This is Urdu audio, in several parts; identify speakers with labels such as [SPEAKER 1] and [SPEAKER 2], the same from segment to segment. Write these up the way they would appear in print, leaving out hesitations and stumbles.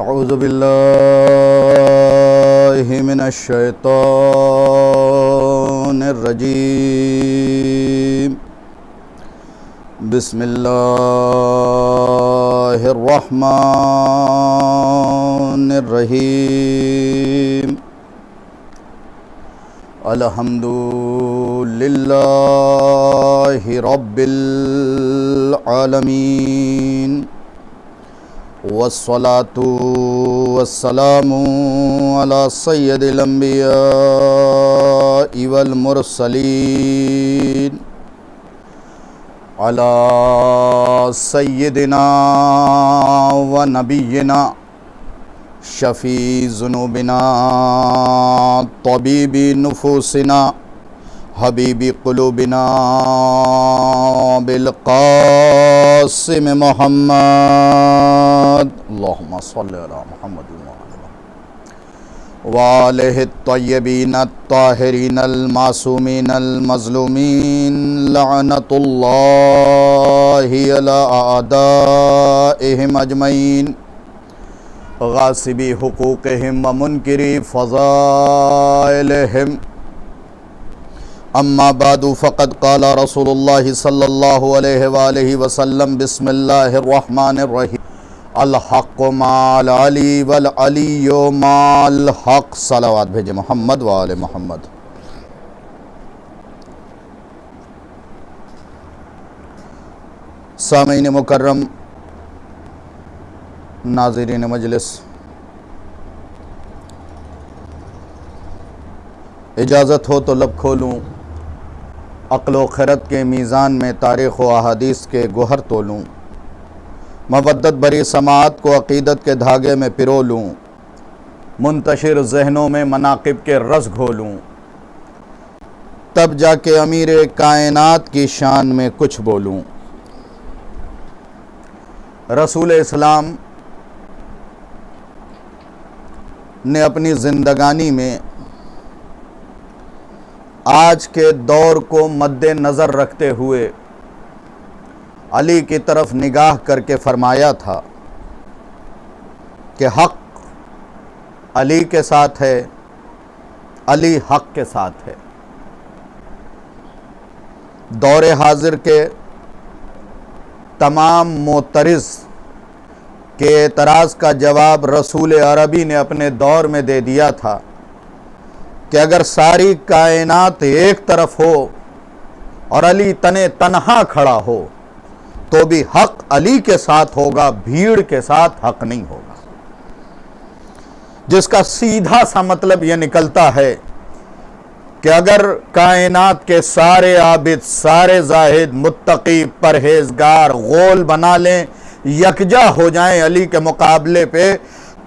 [SPEAKER 1] اعوذ باللہ من الشیطان الرجیم بسم اللہ الرحمن الرحیم الحمد للہ رب العالمین والصلاة والسلام على سید الانبیاء والمرسلین على سیدنا و نبینا شفیع ذنوبنا طبیب نفوسنا حبیب قلوبنا بالقاسم محمد اللہم صلی علی محمد وآلہ الطیبین الطاہرین المعصومین المظلومین لعنت اللہ علی اعدائہم اجمعین غاصبی حقوقہم ومنکری فضائلہم اما بعد فقد قال رسول اللہ صلی اللہ علیہ وآلہ وسلم بسم اللہ الرحمن الرحیم الحق مع العلی والعلی مع الحق صلوات بھیجے محمد وآل محمد۔ سامعین مکرم، ناظرین مجلس، اجازت ہو تو لب کھولوں، عقل و خرد کے میزان میں تاریخ و احادیث کے گوہر تولوں، مودت بری سماعت کو عقیدت کے دھاگے میں پرو لوں، منتشر ذہنوں میں مناقب کے رس گھولوں، تب جا کے امیر کائنات کی شان میں کچھ بولوں۔ رسول اسلام نے اپنی زندگانی میں آج کے دور کو مد نظر رکھتے ہوئے علی کی طرف نگاہ کر کے فرمایا تھا کہ حق علی کے ساتھ ہے، علی حق کے ساتھ ہے۔ دور حاضر کے تمام معترض کے اعتراض کا جواب رسول عربی نے اپنے دور میں دے دیا تھا کہ اگر ساری کائنات ایک طرف ہو اور علی تنہا کھڑا ہو تو بھی حق علی کے ساتھ ہوگا، بھیڑ کے ساتھ حق نہیں ہوگا، جس کا سیدھا سا مطلب یہ نکلتا ہے کہ اگر کائنات کے سارے عابد، سارے زاہد، متقی، پرہیزگار غول بنا لیں، یکجا ہو جائیں علی کے مقابلے پہ،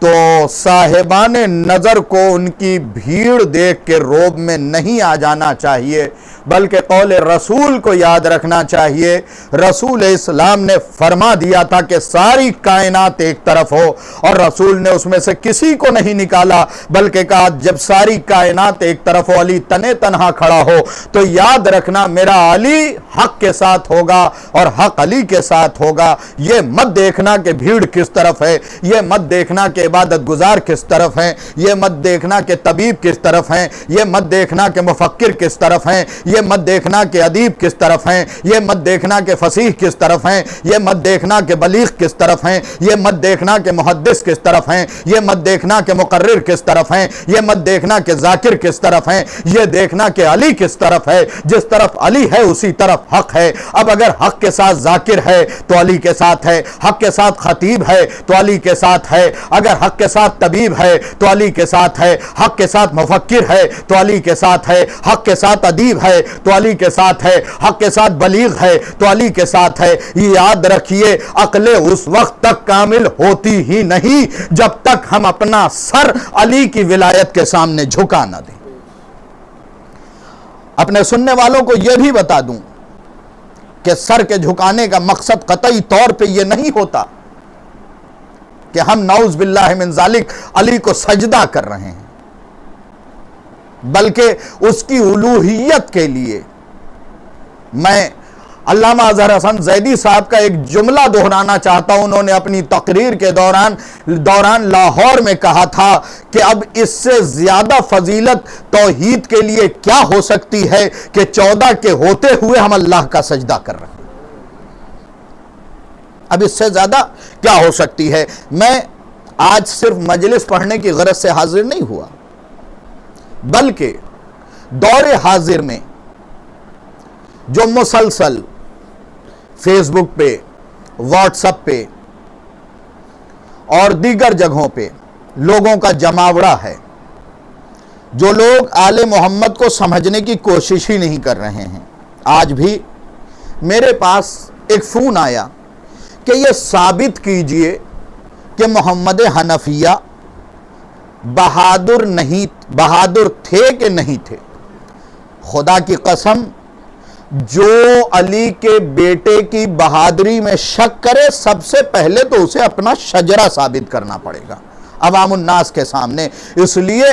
[SPEAKER 1] تو صاحبان نظر کو ان کی بھیڑ دیکھ کے روب میں نہیں آ جانا چاہیے، بلکہ قول رسول کو یاد رکھنا چاہیے۔ رسول اسلام نے فرما دیا تھا کہ ساری کائنات ایک طرف ہو، اور رسول نے اس میں سے کسی کو نہیں نکالا، بلکہ کہا جب ساری کائنات ایک طرف ہو، علی تنہا کھڑا ہو، تو یاد رکھنا میرا علی حق کے ساتھ ہوگا اور حق علی کے ساتھ ہوگا۔ یہ مت دیکھنا کہ بھیڑ کس طرف ہے، یہ مت دیکھنا کہ عبادت گزار کس طرف ہیں، یہ مت دیکھنا کہ طبیب کس طرف ہیں، یہ مت دیکھنا کہ مفکر کس طرف ہیں، یہ مت دیکھنا کہ ادیب کس طرف ہیں، یہ مت دیکھنا کہ فصیح کس طرف ہیں، یہ مت دیکھنا کہ بلیغ کس طرف ہیں، یہ مت دیکھنا کہ محدث کس طرف ہیں، یہ مت دیکھنا کہ مقرر کس طرف ہیں، یہ مت دیکھنا کہ ذاکر کس طرف ہیں، یہ دیکھنا کہ علی کس طرف ہے۔ جس طرف علی ہے اسی طرف حق ہے۔ اب اگر حق کے ساتھ ذاکر ہے تو علی کے ساتھ ہے، حق کے ساتھ خطیب ہے تو علی کے ساتھ ہے، اگر حق کے ساتھ طبیب ہے تو علی کے ساتھ ہے، حق کے ساتھ مفکر ہے تو علی کے ساتھ ہے، حق کے ساتھ ادیب ہے تو علی کے ساتھ ہے، حق کے ساتھ بلیغ ہے تو علی کے ساتھ ہے۔ یہ یاد رکھیے، عقل اس وقت تک کامل ہوتی ہی نہیں جب تک ہم اپنا سر علی کی ولایت کے سامنے جھکا نہ دیں۔ اپنے سننے والوں کو یہ بھی بتا دوں کہ سر کے جھکانے کا مقصد قطعی طور پہ یہ نہیں ہوتا کہ ہم نعوذ باللہ من ذالک علی کو سجدہ کر رہے ہیں، بلکہ اس کی الوہیت کے لیے میں علامہ اظہر حسن زیدی صاحب کا ایک جملہ دہرانا چاہتا ہوں. انہوں نے اپنی تقریر کے دوران لاہور میں کہا تھا کہ اب اس سے زیادہ فضیلت توحید کے لیے کیا ہو سکتی ہے کہ 14 کے ہوتے ہوئے ہم اللہ کا سجدہ کر رہے ہیں. اب اس سے زیادہ کیا ہو سکتی ہے. میں آج صرف مجلس پڑھنے کی غرض سے حاضر نہیں ہوا، بلکہ دور حاضر میں جو مسلسل فیس بک پہ، واٹس ایپ پہ اور دیگر جگہوں پہ لوگوں کا جماوڑا ہے، جو لوگ آل محمد کو سمجھنے کی کوشش ہی نہیں کر رہے ہیں. آج بھی میرے پاس ایک فون آیا کہ یہ ثابت کیجئے کہ محمد حنفیہ بہادر تھے کہ نہیں تھے. خدا کی قسم، جو علی کے بیٹے کی بہادری میں شک کرے سب سے پہلے تو اسے اپنا شجرہ ثابت کرنا پڑے گا عوام الناس کے سامنے. اس لیے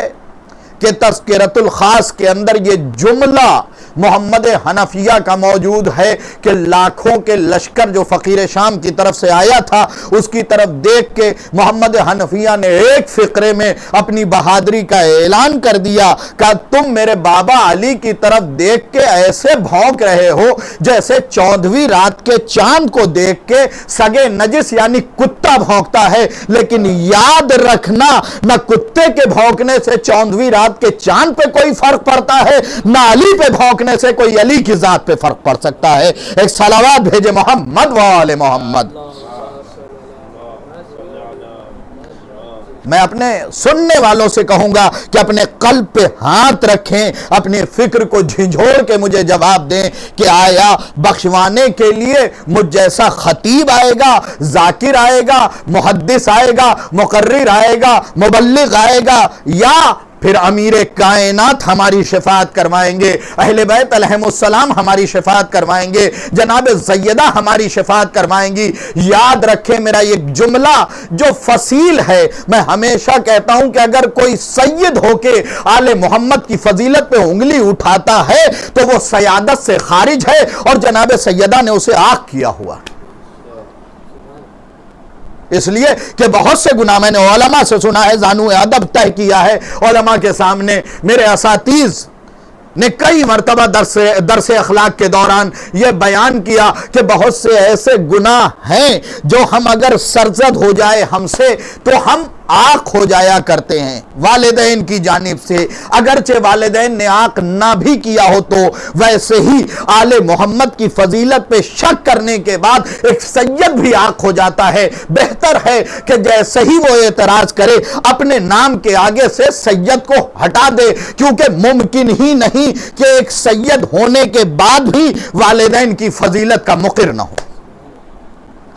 [SPEAKER 1] کہ تذکرۃ الخاص کے اندر یہ جملہ محمد حنفیہ کا موجود ہے کہ لاکھوں کے لشکر جو فقیر شام کی طرف سے آیا تھا اس کی طرف دیکھ کے محمد حنفیہ نے ایک فقرے میں اپنی بہادری کا اعلان کر دیا کہ تم میرے بابا علی کی طرف دیکھ کے ایسے بھونک رہے ہو جیسے 14ویں رات کے چاند کو دیکھ کے سگے نجس یعنی کتا بھونکتا ہے. لیکن یاد رکھنا، نہ کتے کے بھونکنے سے 14ویں رات کے چاند پہ کوئی فرق پڑتا ہے، نہ علی پہ بھونکنے سے کوئی علی کی ذات پہ فرق پڑ سکتا ہے. ایک صلوات بھیجے محمد و آل محمد. میں اپنے سننے والوں سے کہوں گا کہ اپنے قلب پہ ہاتھ رکھیں، اپنے فکر کو جھنجھوڑ کے مجھے جواب دیں کہ آیا بخشوانے کے لیے مجھ جیسا خطیب آئے گا، ذاکر آئے گا، محدث آئے گا، مقرر آئے گا، مبلغ آئے گا، یا پھر امیر کائنات ہماری شفاعت کروائیں گے، اہل بیت علیہم السلام ہماری شفاعت کروائیں گے، جناب سیدہ ہماری شفاعت کروائیں گی. یاد رکھیں میرا یہ جملہ جو فصیل ہے. میں ہمیشہ کہتا ہوں کہ اگر کوئی سید ہو کے آل محمد کی فضیلت پہ انگلی اٹھاتا ہے تو وہ سیادت سے خارج ہے اور جناب سیدہ نے اسے آگ کیا ہوا. اس لیے کہ بہت سے گناہ میں نے علماء سے سنا ہے، زانو ادب طے کیا ہے علماء کے سامنے. میرے اساتذ نے کئی مرتبہ درس اخلاق کے دوران یہ بیان کیا کہ بہت سے ایسے گناہ ہیں جو ہم اگر سرزد ہو جائے ہم سے تو ہم آنکھ ہو جایا کرتے ہیں والدین کی جانب سے. اگرچہ والدین نے آنکھ نہ بھی کیا ہو تو ویسے ہی آل محمد کی فضیلت پہ شک کرنے کے بعد ایک سید بھی آنکھ ہو جاتا ہے. بہتر ہے کہ جیسے ہی وہ اعتراض کرے اپنے نام کے آگے سے سید کو ہٹا دے، کیونکہ ممکن ہی نہیں کہ ایک سید ہونے کے بعد بھی والدین کی فضیلت کا مقر نہ ہو.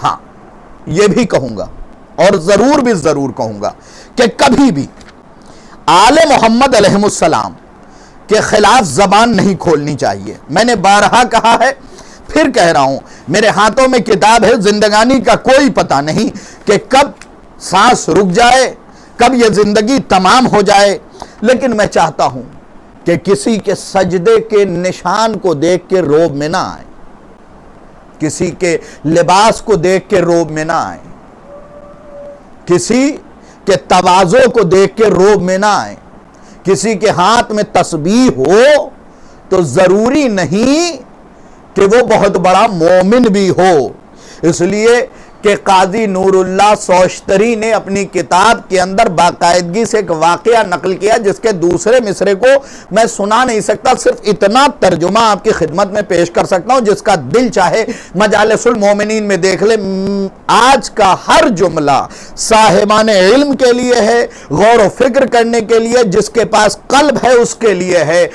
[SPEAKER 1] ہاں یہ بھی کہوں گا اور ضرور بھی ضرور کہوں گا کہ کبھی بھی آل محمد علیہ السلام کے خلاف زبان نہیں کھولنی چاہیے. میں نے بارہا کہا ہے، پھر کہہ رہا ہوں، میرے ہاتھوں میں کتاب ہے، زندگانی کا کوئی پتہ نہیں کہ کب سانس رک جائے، کب یہ زندگی تمام ہو جائے. لیکن میں چاہتا ہوں کہ کسی کے سجدے کے نشان کو دیکھ کے روب میں نہ آئے، کسی کے لباس کو دیکھ کے روب میں نہ آئے، کسی کے تواضع کو دیکھ کے روب میں نہ آئے. کسی کے ہاتھ میں تسبیح ہو تو ضروری نہیں کہ وہ بہت بڑا مومن بھی ہو. اس لیے کہ قاضی نور اللہ سوشتری نے اپنی کتاب کے اندر باقاعدگی سے ایک واقعہ نقل کیا جس کے دوسرے مصرے کو میں سنا نہیں سکتا، صرف اتنا ترجمہ آپ کی خدمت میں پیش کر سکتا ہوں جس کا دل چاہے مجالس المومنین میں دیکھ لے. آج کا ہر جملہ صاحبان علم کے لیے ہے، غور و فکر کرنے کے لیے، جس کے پاس قلب ہے اس کے لیے ہے.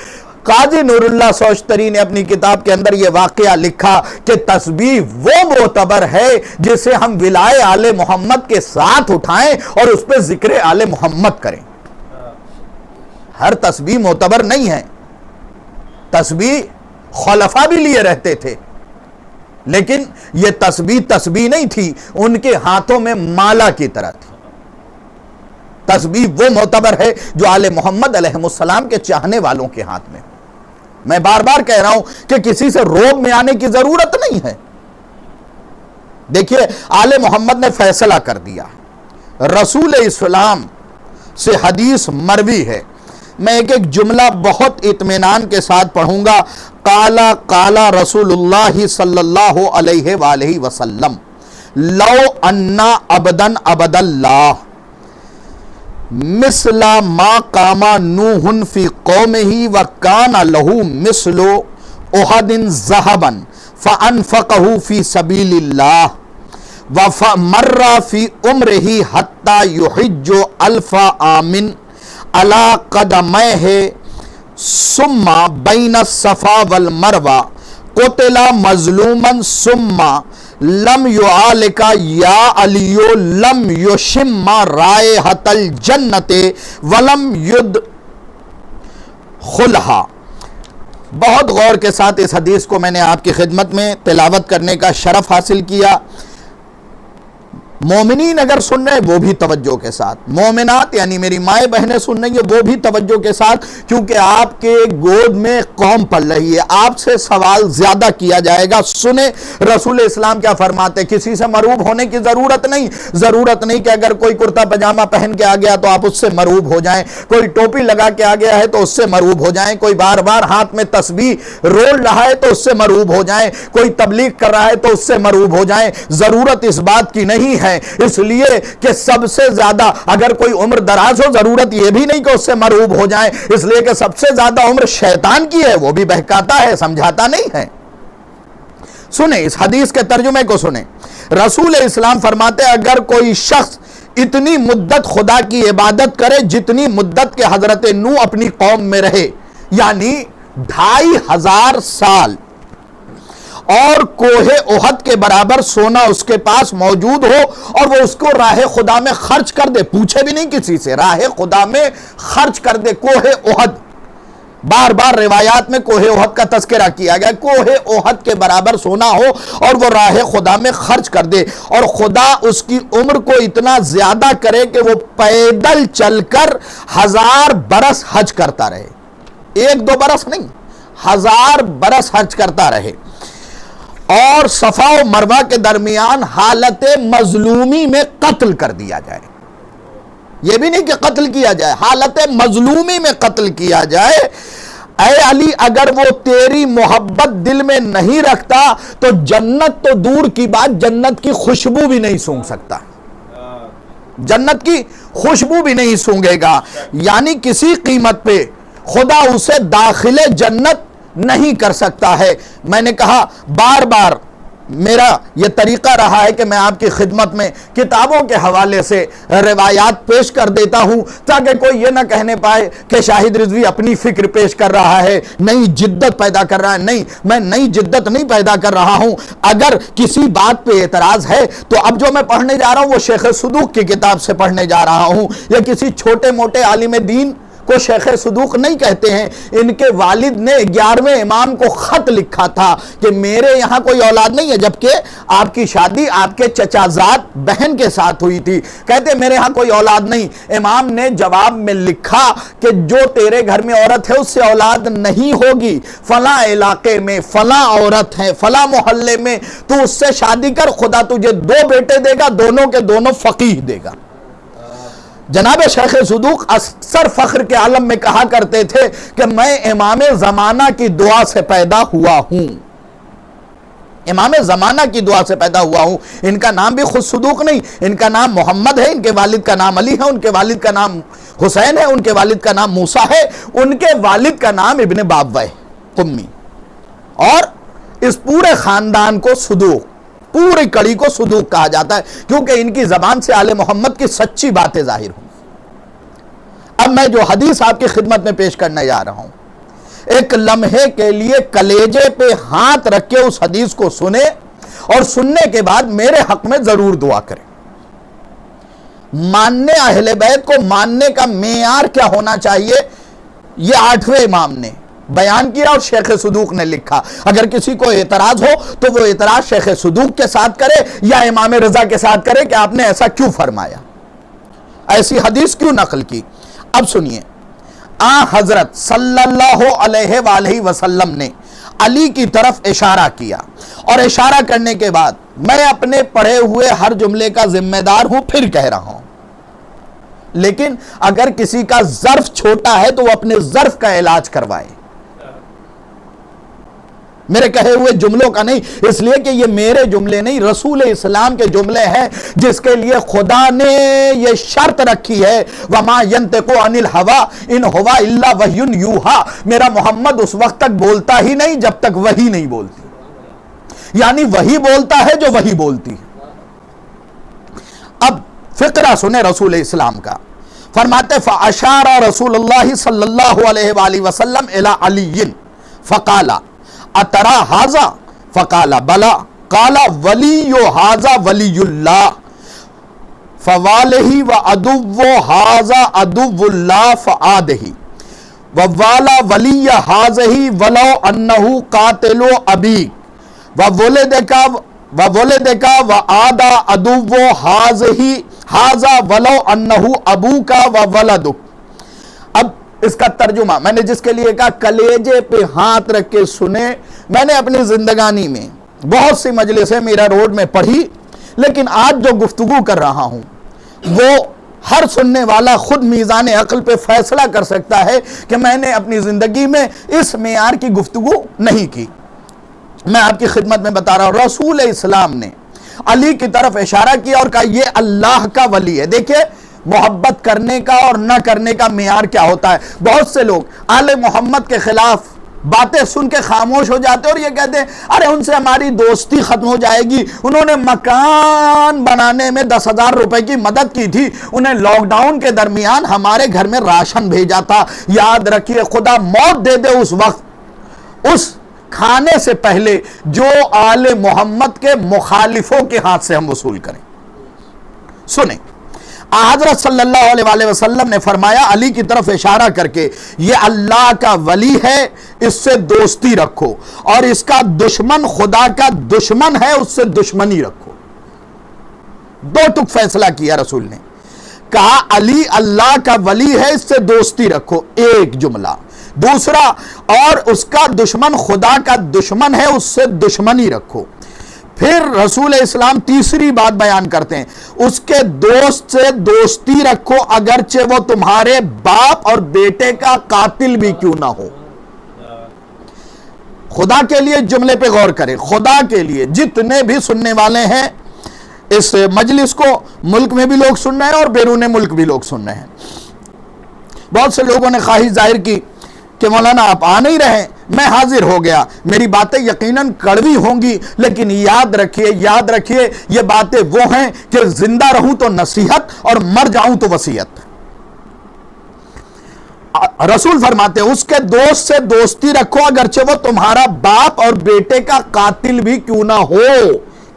[SPEAKER 1] قاضی نور اللہ سوشتری نے اپنی کتاب کے اندر یہ واقعہ لکھا کہ تسبیح وہ معتبر ہے جسے ہم ولائے آل محمد کے ساتھ اٹھائیں اور اس پہ ذکر آل محمد کریں. ہر تسبیح معتبر نہیں ہے. تسبیح خلفاء بھی لیے رہتے تھے، لیکن یہ تسبیح نہیں تھی، ان کے ہاتھوں میں مالا کی طرح تھی. تسبیح وہ معتبر ہے جو آل محمد علیہ السلام کے چاہنے والوں کے ہاتھ میں. میں بار بار کہہ رہا ہوں کہ کسی سے روب میں آنے کی ضرورت نہیں ہے۔ دیکھیے آل محمد نے فیصلہ کر دیا، رسول اسلام سے حدیث مروی ہے، میں ایک ایک جملہ بہت اطمینان کے ساتھ پڑھوں گا۔ قالا قالا رسول اللہ صلی اللہ علیہ وآلہ وسلم لو انا عبدن عبد اللہ مثل ما قام نوح فی قومہ وکان لہ مثل احد ذہبا فانفقہ فی سبیل اللہ ومر فی عمرہ حتی یحج الف عام علی قدمیہ ثم بین الصفا والمروہ قتل مظلوما ثم لم یعالک یا علیو لم یشم رائحۃ الجنت ولم یدخلھا۔ بہت غور کے ساتھ اس حدیث کو میں نے آپ کی خدمت میں تلاوت کرنے کا شرف حاصل کیا۔ مومنین اگر سن رہے وہ بھی توجہ کے ساتھ، مومنات یعنی میری مائیں بہنیں سن رہی ہیں وہ بھی توجہ کے ساتھ، کیونکہ آپ کے گود میں قوم پل رہی ہے، آپ سے سوال زیادہ کیا جائے گا۔ سنیں رسول اسلام کیا فرماتے، کسی سے مروب ہونے کی ضرورت نہیں کہ اگر کوئی کرتا پجامہ پہن کے آ گیا تو آپ اس سے مروب ہو جائیں، کوئی ٹوپی لگا کے آ گیا ہے تو اس سے مروب ہو جائیں، کوئی بار بار ہاتھ میں تسبیح رول رہا ہے تو اس سے مروب ہو جائیں، کوئی تبلیغ کر رہا ہے تو اس سے مروب ہو جائیں۔ ضرورت اس بات کی نہیں ہے، اس لیے کہ سب سے زیادہ اگر کوئی عمر دراز ہو، ضرورت یہ بھی نہیں کہ اس سے مرعوب ہو جائیں، اس لیے کہ سب سے زیادہ عمر شیطان کی ہے، وہ بھی بہکاتا ہے، سمجھاتا نہیں ہے۔ سنیں اس حدیث کے ترجمے کو سنیں۔ رسول اسلام فرماتے ہیں اگر کوئی شخص اتنی مدت خدا کی عبادت کرے جتنی مدت کے حضرت نوح اپنی قوم میں رہے، یعنی 2500 سال، اور کوہ احد کے برابر سونا اس کے پاس موجود ہو اور وہ اس کو راہ خدا میں خرچ کر دے، پوچھے بھی نہیں کسی سے، راہ خدا میں خرچ کر دے۔ کوہ احد، بار بار روایات میں کوہ احد کا تذکرہ کیا گیا، کوہ احد کے برابر سونا ہو اور وہ راہ خدا میں خرچ کر دے، اور خدا اس کی عمر کو اتنا زیادہ کرے کہ وہ پیدل چل کر 1000 برس حج کرتا رہے، 1-2 برس نہیں، 1000 برس حج کرتا رہے، اور صفا و مروہ کے درمیان حالت مظلومی میں قتل کر دیا جائے، یہ بھی نہیں کہ قتل کیا جائے، حالت مظلومی میں قتل کیا جائے۔ اے علی اگر وہ تیری محبت دل میں نہیں رکھتا تو جنت تو دور کی بات، جنت کی خوشبو بھی نہیں سونگھ سکتا، جنت کی خوشبو بھی نہیں سونگے گا، یعنی کسی قیمت پہ خدا اسے داخل جنت نہیں کر سکتا ہے۔ میں نے کہا بار بار میرا یہ طریقہ رہا ہے کہ میں آپ کی خدمت میں کتابوں کے حوالے سے روایات پیش کر دیتا ہوں تاکہ کوئی یہ نہ کہنے پائے کہ شاہد رضوی اپنی فکر پیش کر رہا ہے، نئی جدت پیدا کر رہا ہے۔ نہیں، میں نئی جدت نہیں پیدا کر رہا ہوں۔ اگر کسی بات پہ اعتراض ہے تو اب جو میں پڑھنے جا رہا ہوں وہ شیخ صدوق کی کتاب سے پڑھنے جا رہا ہوں، یا کسی چھوٹے موٹے عالم دین کو شیخ صدوق نہیں کہتے ہیں۔ ان کے والد نے 11ویں امام کو خط لکھا تھا کہ میرے یہاں کوئی اولاد نہیں ہے، جبکہ آپ کی شادی آپ کے چچا زاد بہن کے ساتھ ہوئی تھی، کہتے میرے یہاں کوئی اولاد نہیں۔ امام نے جواب میں لکھا کہ جو تیرے گھر میں عورت ہے اس سے اولاد نہیں ہوگی، فلاں علاقے میں فلاں عورت ہے، فلاں محلے میں، تو اس سے شادی کر، خدا تجھے 2 بیٹے دے گا، دونوں کے دونوں فقیہ دے گا۔ جناب شیخ صدوق اکثر فخر کے عالم میں کہا کرتے تھے کہ میں امام زمانہ کی دعا سے پیدا ہوا ہوں، امام زمانہ کی دعا سے پیدا ہوا ہوں۔ ان کا نام بھی خود صدوق نہیں، ان کا نام محمد ہے، ان کے والد کا نام علی ہے، ان کے والد کا نام حسین ہے، ان کے والد کا نام موسیٰ ہے، ان کے والد کا نام ابن بابوہ قمی، اور اس پورے خاندان کو صدوق، پوری کڑی کو صدوق کہا جاتا ہے، کیونکہ ان کی زبان سے آل محمد کی سچی باتیں ظاہر ہوں۔ اب میں جو حدیث آپ کی خدمت میں پیش کرنے جا رہا ہوں، ایک لمحے کے لیے کلیجے پہ ہاتھ رکھ کے اس حدیث کو سنیں، اور سننے کے بعد میرے حق میں ضرور دعا کریں۔ ماننے اہل بیت کو ماننے کا معیار کیا ہونا چاہیے، یہ 8ویں امام نے بیان کیا اور شیخ صدوق نے لکھا۔ اگر کسی کو اعتراض ہو تو وہ اعتراض شیخ صدوق کے ساتھ کرے یا امام رضا کے ساتھ کرے کہ آپ نے ایسا کیوں فرمایا، ایسی حدیث کیوں نقل کی۔ اب سنیے، حضرت صلی اللہ علیہ وآلہ وسلم نے علی کی طرف اشارہ کیا، اور اشارہ کرنے کے بعد میں اپنے پڑھے ہوئے ہر جملے کا ذمہ دار ہوں، پھر کہہ رہا ہوں، لیکن اگر کسی کا ظرف چھوٹا ہے تو وہ اپنے ظرف کا علاج کروائے، میرے کہے ہوئے جملوں کا نہیں، اس لیے کہ یہ میرے جملے نہیں، رسول اسلام کے جملے ہیں، جس کے لیے خدا نے یہ شرط رکھی ہے وَمَا يَنْتِقُ عَنِ الْهَوَىٰ إِنْ هُوَ إِلَّا وَحْيٌ يُوحَىٰ، میرا محمد اس وقت تک بولتا ہی نہیں جب تک وحی نہیں بولتی، یعنی وحی بولتا ہے جو وحی بولتی ہے۔ اب فقرہ سنیں رسول اسلام کا، فرماتے فَأَشَارَ رسول اللہ صلی اللہ علیہ وآلہ وسلم إِلَىٰ عَلِيٍّ فَقَالَ اترا حاضا فقال بلا قال ولی حاضا ولی اللہ فوالہ و عدو حاضا عدو اللہ فآدہ ووالا ولی حاضہ ولو انہو قاتل ابیک وولدکا وآدہ عدو حاضہ ولو انہو ابوکا وولدک۔ اب اس کا ترجمہ میں نے جس کے لیے کہا کلیجے پہ ہاتھ رکھ کے سنے، میں نے اپنی زندگانی میں بہت سی مجلسیں میرا روڈ میں پڑھی، لیکن آج جو گفتگو کر رہا ہوں وہ ہر سننے والا خود میزان عقل پہ فیصلہ کر سکتا ہے کہ میں نے اپنی زندگی میں اس معیار کی گفتگو نہیں کی۔ میں آپ کی خدمت میں بتا رہا ہوں، رسول اسلام نے علی کی طرف اشارہ کیا اور کہا یہ اللہ کا ولی ہے۔ دیکھیں محبت کرنے کا اور نہ کرنے کا معیار کیا ہوتا ہے۔ بہت سے لوگ آل محمد کے خلاف باتیں سن کے خاموش ہو جاتے اور یہ کہتے ہیں ارے ان سے ہماری دوستی ختم ہو جائے گی، انہوں نے مکان بنانے میں 10,000 روپے کی مدد کی تھی، انہیں لاک ڈاؤن کے درمیان ہمارے گھر میں راشن بھیجا تھا۔ یاد رکھیے خدا موت دے دے اس وقت اس کھانے سے پہلے جو آل محمد کے مخالفوں کے ہاتھ سے ہم وصول کریں۔ سنیں حضرت صلی اللہ علیہ وآلہ وسلم نے فرمایا علی کی طرف اشارہ کر کے یہ اللہ کا ولی ہے، اس سے دوستی رکھو، اور اس کا دشمن خدا کا دشمن ہے، اس سے دشمنی رکھو۔ دو ٹک فیصلہ کیا رسول نے، کہا علی اللہ کا ولی ہے، اس سے دوستی رکھو، ایک جملہ۔ دوسرا اور اس کا دشمن خدا کا دشمن ہے، اس سے دشمنی رکھو۔ پھر رسول اسلام تیسری بات بیان کرتے ہیں، اس کے دوست سے دوستی رکھو اگرچہ وہ تمہارے باپ اور بیٹے کا قاتل بھی کیوں نہ ہو۔ خدا کے لیے جملے پہ غور کریں، خدا کے لیے جتنے بھی سننے والے ہیں اس مجلس کو، ملک میں بھی لوگ سن رہے ہیں اور بیرون ملک بھی لوگ سن رہے ہیں، بہت سے لوگوں نے خواہش ظاہر کی کہ مولانا آپ آ نہیں رہے، میں حاضر ہو گیا، میری باتیں یقیناً کڑوی ہوں گی، لیکن یاد رکھیے یہ باتیں وہ ہیں کہ زندہ رہوں تو نصیحت اور مر جاؤں تو وصیت۔ رسول فرماتے ہیں اس کے دوست سے دوستی رکھو اگرچہ وہ تمہارا باپ اور بیٹے کا قاتل بھی کیوں نہ ہو۔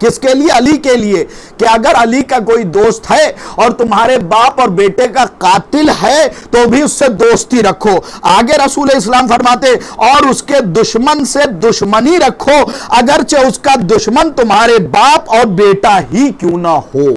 [SPEAKER 1] کس کے لیے؟ علی کے لیے، کہ اگر علی کا کوئی دوست ہے اور تمہارے باپ اور بیٹے کا قاتل ہے تو بھی اس سے دوستی رکھو۔ آگے رسول اسلام فرماتے اور اس کے دشمن سے دشمنی رکھو اگرچہ اس کا دشمن تمہارے باپ اور بیٹا ہی کیوں نہ ہو۔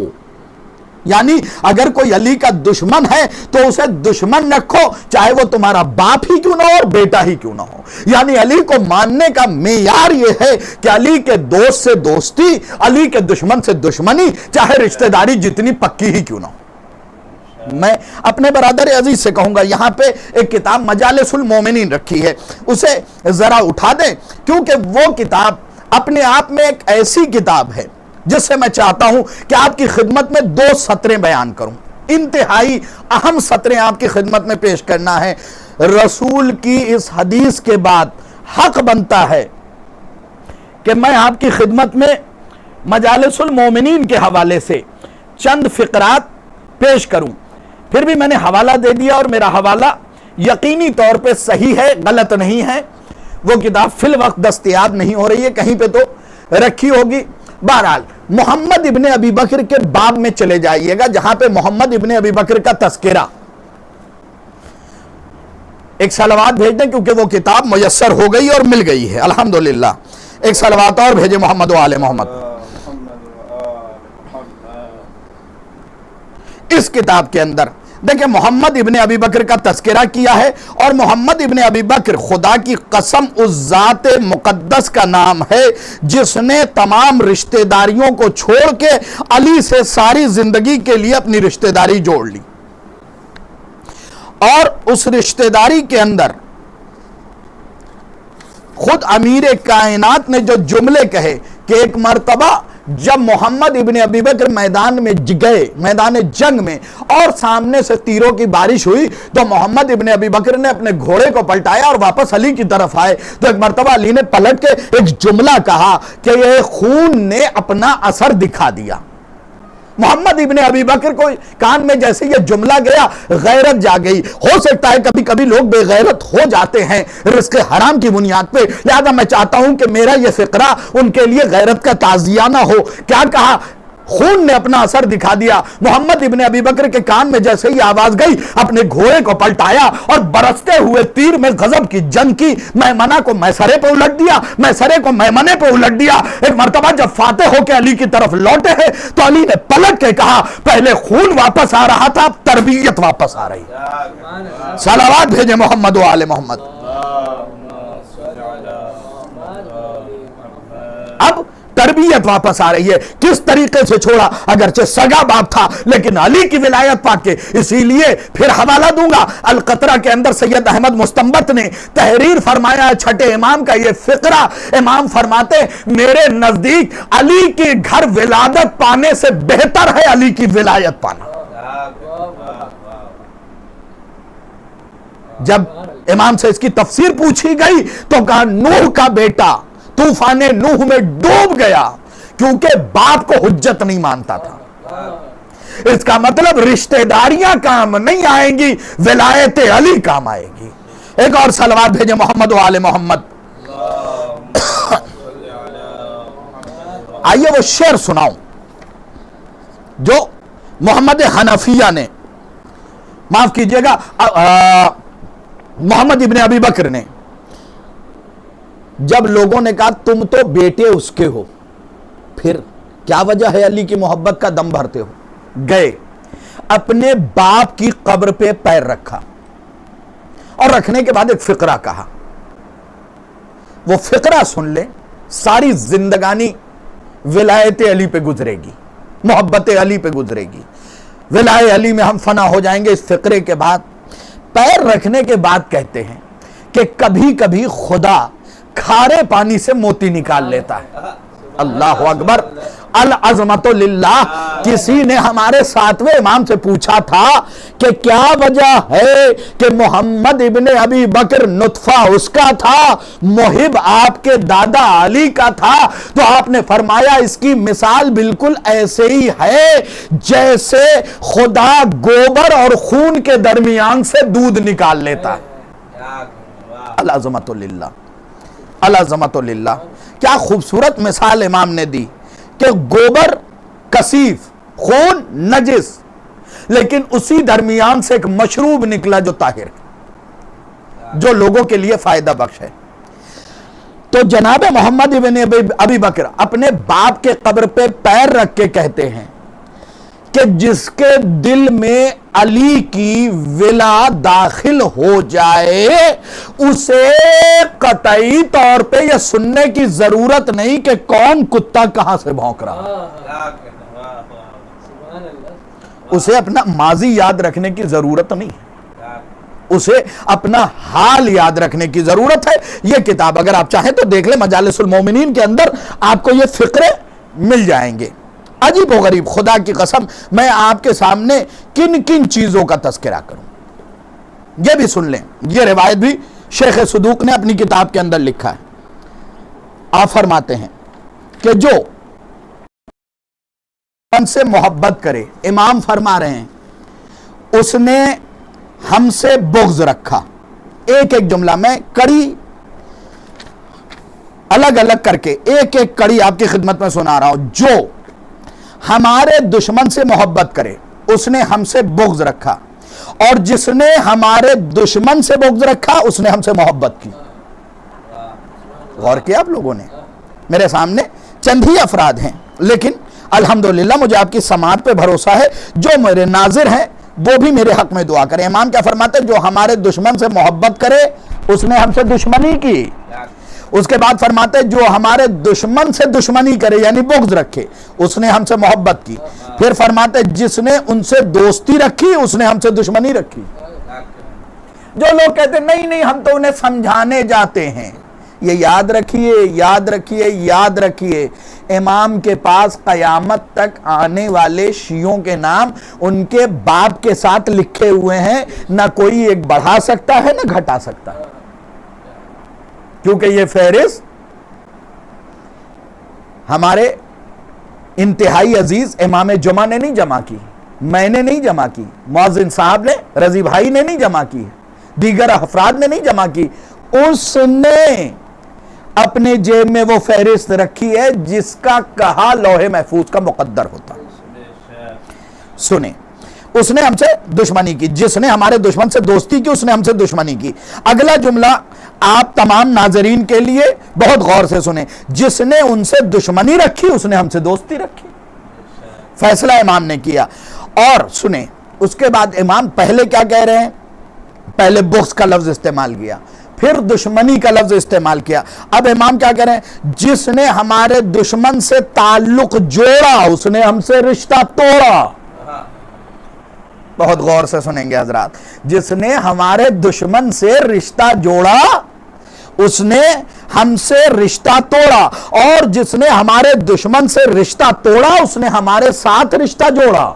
[SPEAKER 1] یعنی اگر کوئی علی کا دشمن ہے تو اسے دشمن رکھو چاہے وہ تمہارا باپ ہی کیوں نہ ہو اور بیٹا ہی کیوں نہ ہو۔ یعنی علی کو ماننے کا معیار یہ ہے کہ علی کے دوست سے دوستی، علی کے دشمن سے دشمنی، چاہے رشتہ داری جتنی پکی ہی کیوں نہ ہو۔ میں اپنے برادر عزیز سے کہوں گا یہاں پہ ایک کتاب مجالس المومنین رکھی ہے، اسے ذرا اٹھا دیں، کیونکہ وہ کتاب اپنے آپ میں ایک ایسی کتاب ہے جس سے میں چاہتا ہوں کہ آپ کی خدمت میں 2 سطریں بیان کروں، انتہائی اہم سطریں آپ کی خدمت میں پیش کرنا ہے۔ رسول کی اس حدیث کے بعد حق بنتا ہے کہ میں آپ کی خدمت میں مجالس المومنین کے حوالے سے چند فقرات پیش کروں۔ پھر بھی میں نے حوالہ دے دیا اور میرا حوالہ یقینی طور پہ صحیح ہے، غلط نہیں ہے، وہ کتاب فی الوقت دستیاب نہیں ہو رہی ہے، کہیں پہ تو رکھی ہوگی۔ بہرحال محمد ابن ابی بکر کے باب میں چلے جائیے گا جہاں پہ محمد ابن ابی بکر کا تذکرہ، ایک صلوات بھیج دیں کیونکہ وہ کتاب میسر ہو گئی اور مل گئی ہے الحمدللہ۔ ایک صلوات اور بھیجے محمد و آل محمد۔ اس کتاب کے اندر دیکھیں محمد ابن ابی بکر کا تذکرہ کیا ہے، اور محمد ابن ابی بکر خدا کی قسم اس ذات مقدس کا نام ہے جس نے تمام رشتہ داریوں کو چھوڑ کے علی سے ساری زندگی کے لیے اپنی رشتہ داری جوڑ لی، اور اس رشتہ داری کے اندر خود امیر کائنات نے جو جملے کہے کہ ایک مرتبہ جب محمد ابن ابی بکر میدان میں گئے، میدان جنگ میں، اور سامنے سے تیروں کی بارش ہوئی، تو محمد ابن ابی بکر نے اپنے گھوڑے کو پلٹایا اور واپس علی کی طرف آئے، تو ایک مرتبہ علی نے پلٹ کے ایک جملہ کہا کہ یہ خون نے اپنا اثر دکھا دیا۔ محمد ابن ابی بکر کو کان میں جیسے یہ جملہ گیا، غیرت جا گئی۔ ہو سکتا ہے کبھی کبھی لوگ بے غیرت ہو جاتے ہیں رزق حرام کی بنیاد پہ، لہذا میں چاہتا ہوں کہ میرا یہ فقرہ ان کے لیے غیرت کا تعزیہ نہ ہو۔ کیا کہا؟ خون نے اپنا اثر دکھا دیا۔ محمد ابن ابی بکر کے کان میں جیسے ہی آواز گئی، اپنے گھوڑے کو پلٹایا اور برستے ہوئے تیر میں غضب کی جنگ کی، میمنہ کو میسرے پہ الٹ دیا، میسرے کو میمنے پہ الٹ دیا۔ ایک مرتبہ جب فاتح ہو کے علی کی طرف لوٹے ہیں تو علی نے پلٹ کے کہا پہلے خون واپس آ رہا تھا، اب تربیت واپس آ رہی ہے۔ صلوات بھیجے محمد و آل محمد۔ اب تربیت واپس آ رہی ہے۔ کس طریقے سے چھوڑا؟ اگرچہ سگا باپ تھا لیکن علی کی ولایت پا کے۔ اسی لیے پھر حوالہ دوں گا، القطرہ کے اندر سید احمد مستنبط نے تحریر فرمایا چھٹے امام کا یہ فقرہ۔ امام فرماتے میرے نزدیک علی کی گھر ولادت پانے سے بہتر ہے علی کی ولایت پانا۔ جب امام سے اس کی تفسیر پوچھی گئی تو کہا نوح کا بیٹا طوفان نوح میں ڈوب گیا کیونکہ باپ کو حجت نہیں مانتا تھا۔ اس کا مطلب رشتہ داریاں کام نہیں آئیں گی، ولایت علی کام آئے گی۔ ایک اور صلوات بھیجے محمد و آل محمد۔ آئیے وہ شعر سناؤں جو محمد حنفیہ نے، معاف کیجئے گا، محمد ابن ابی بکر نے، جب لوگوں نے کہا تم تو بیٹے اس کے ہو، پھر کیا وجہ ہے علی کی محبت کا دم بھرتے ہو؟ گئے اپنے باپ کی قبر پہ پیر رکھا اور رکھنے کے بعد ایک فقرہ کہا۔ وہ فقرہ سن لیں، ساری زندگانی ولایت علی پہ گزرے گی، محبت علی پہ گزرے گی، ولایت علی میں ہم فنا ہو جائیں گے۔ اس فقرے کے بعد پیر رکھنے کے بعد کہتے ہیں کہ کبھی کبھی خدا کھارے پانی سے موتی نکال لیتا ہے۔ اللہ اکبر، العظمت للہ۔ کسی نے ہمارے ساتویں امام سے پوچھا تھا کہ کیا وجہ ہے کہ محمد ابن ابی بکر نطفہ اس کا تھا، محب آپ کے دادا علی کا تھا، تو آپ نے فرمایا اس کی مثال بالکل ایسے ہی ہے جیسے خدا گوبر اور خون کے درمیان سے دودھ نکال لیتا ہے۔ العظمت للہ، العظمت للہ۔ کیا خوبصورت مثال امام نے دی کہ گوبر کثیف، خون نجس، لیکن اسی درمیان سے ایک مشروب نکلا جو طاہر ہے، جو لوگوں کے لیے فائدہ بخش ہے۔ تو جناب محمد ابن ابی بکر اپنے باپ کے قبر پہ پیر رکھ کے کہتے ہیں کہ جس کے دل میں علی کی ولا داخل ہو جائے اسے قطعی طور پہ یہ سننے کی ضرورت نہیں کہ کون کتا کہاں سے بھونک رہا، اسے اپنا ماضی یاد رکھنے کی ضرورت نہیں ہے، اسے اپنا حال یاد رکھنے کی ضرورت ہے۔ یہ کتاب اگر آپ چاہیں تو دیکھ لیں، مجالس المومنین کے اندر آپ کو یہ فقرے مل جائیں گے۔ عجیب و غریب، خدا کی قسم میں آپ کے سامنے کن کن چیزوں کا تذکرہ کروں، یہ بھی سن لیں۔ یہ روایت بھی شیخ صدوق نے اپنی کتاب کے اندر لکھا ہے۔ آپ فرماتے ہیں کہ جو ہم سے محبت کرے، امام فرما رہے ہیں اس نے ہم سے بغض رکھا۔ ایک ایک جملہ میں کڑی الگ الگ کر کے ایک ایک کڑی آپ کی خدمت میں سنا رہا ہوں۔ جو ہمارے دشمن سے محبت کرے اس نے ہم سے بغض رکھا، اور جس نے ہمارے دشمن سے بغض رکھا اس نے ہم سے محبت کی۔ غور کیا آپ لوگوں نے؟ میرے سامنے چند ہی افراد ہیں لیکن الحمدللہ مجھے آپ کی سماعت پہ بھروسہ ہے، جو میرے ناظر ہیں وہ بھی میرے حق میں دعا کرے. امام کیا فرماتے ہیں؟ جو ہمارے دشمن سے محبت کرے اس نے ہم سے دشمنی کی. اس کے بعد فرماتے ہیں جو ہمارے دشمن سے دشمنی کرے یعنی بغض رکھے اس نے ہم سے محبت کی. پھر فرماتے ہیں جس نے ان سے دوستی رکھی اس نے ہم سے دشمنی رکھی. جو لوگ کہتے ہیں نہیں ہم تو انہیں سمجھانے جاتے ہیں، یہ یاد رکھیے یاد رکھیے یاد رکھیے، امام کے پاس قیامت تک آنے والے شیعوں کے نام ان کے باپ کے ساتھ لکھے ہوئے ہیں، نہ کوئی ایک بڑھا سکتا ہے نہ گھٹا سکتا ہے، کیونکہ یہ فہرست ہمارے انتہائی عزیز امام جمعہ نے نہیں جمع کی، میں نے نہیں جمع کی، مؤذن صاحب نے، رضی بھائی نے نہیں جمع کی، دیگر افراد نے نہیں جمع کی، اس نے اپنے جیب میں وہ فہرست رکھی ہے جس کا کہا لوح محفوظ کا مقدر ہوتا. سنیں، اس نے ہم سے دشمنی کی، جس نے ہمارے دشمن سے دوستی کی اس نے ہم سے دشمنی کی. اگلا جملہ آپ تمام ناظرین کے لیے بہت غور سے سنیں، جس نے ان سے دشمنی رکھی اس نے ہم سے دوستی رکھی. فیصلہ امام نے کیا. اور سنیں اس کے بعد امام پہلے کیا کہہ رہے ہیں؟ پہلے بغض کا لفظ استعمال کیا، پھر دشمنی کا لفظ استعمال کیا. اب امام کیا کہہ رہے ہیں؟ جس نے ہمارے دشمن سے تعلق جوڑا اس نے ہم سے رشتہ توڑا. بہت غور سے سنیں گے حضرات. جس نے ہمارے دشمن سے رشتہ جوڑا اس نے ہم سے رشتہ توڑا، اور جس نے ہمارے دشمن سے رشتہ توڑا اس نے ہمارے ساتھ رشتہ جوڑا.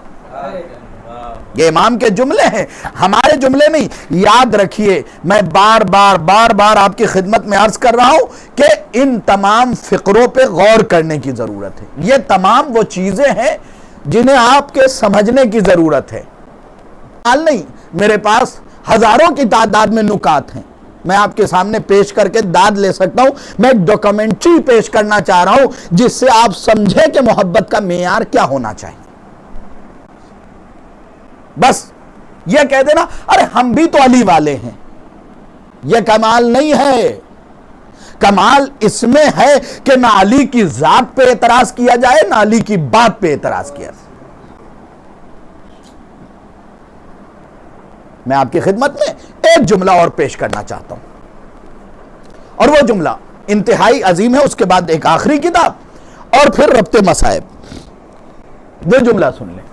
[SPEAKER 1] یہ امام کے جملے ہیں، ہمارے جملے نہیں. یاد رکھیے، میں بار بار آپ کی خدمت میں عرض کر رہا ہوں کہ ان تمام فقروں پہ غور کرنے کی ضرورت ہے. یہ تمام وہ چیزیں ہیں جنہیں آپ کے سمجھنے کی ضرورت ہے. نہیں، میرے پاس ہزاروں کی تعداد میں نکات ہیں، میں آپ کے سامنے پیش کر کے داد لے سکتا ہوں. میں ایک ڈاکومنٹری پیش کرنا چاہ رہا ہوں جس سے آپ سمجھیں کہ محبت کا معیار کیا ہونا چاہیے. بس یہ کہہ دینا ارے ہم بھی تو علی والے ہیں، یہ کمال نہیں ہے. کمال اس میں ہے کہ نہ علی کی ذات پہ اعتراض کیا جائے نہ علی کی بات پہ اعتراض کیا جائے. میں آپ کی خدمت میں ایک جملہ اور پیش کرنا چاہتا ہوں، اور وہ جملہ انتہائی عظیم ہے. اس کے بعد ایک آخری کتاب اور پھر ربط مصائب. وہ جملہ سن لیں.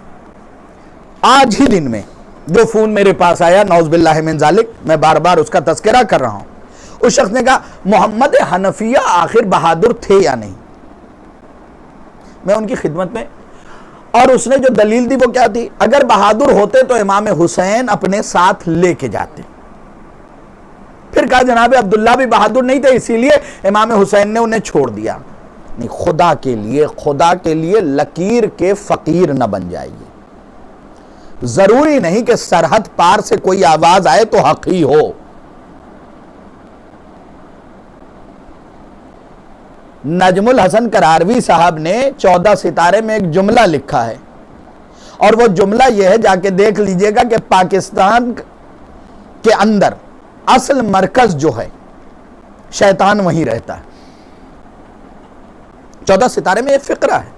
[SPEAKER 1] آج ہی دن میں جو فون میرے پاس آیا، نعوذ باللہ من ذالک، میں بار بار اس کا تذکرہ کر رہا ہوں. اس شخص نے کہا محمد حنفیہ آخر بہادر تھے یا نہیں. میں ان کی خدمت میں، اور اس نے جو دلیل دی وہ کیا تھی؟ اگر بہادر ہوتے تو امام حسین اپنے ساتھ لے کے جاتے. پھر کہا جناب عبداللہ بھی بہادر نہیں تھے اسی لیے امام حسین نے انہیں چھوڑ دیا. نہیں، خدا کے لیے لکیر کے فقیر نہ بن جائیے. ضروری نہیں کہ سرحد پار سے کوئی آواز آئے تو حق ہی ہو. نجم الحسن کراروی صاحب نے 14 ستارے میں ایک جملہ لکھا ہے، اور وہ جملہ یہ ہے، جا کے دیکھ لیجئے گا کہ پاکستان کے اندر اصل مرکز جو ہے شیطان وہیں رہتا ہے. 14 ستارے میں یہ فقرہ ہے.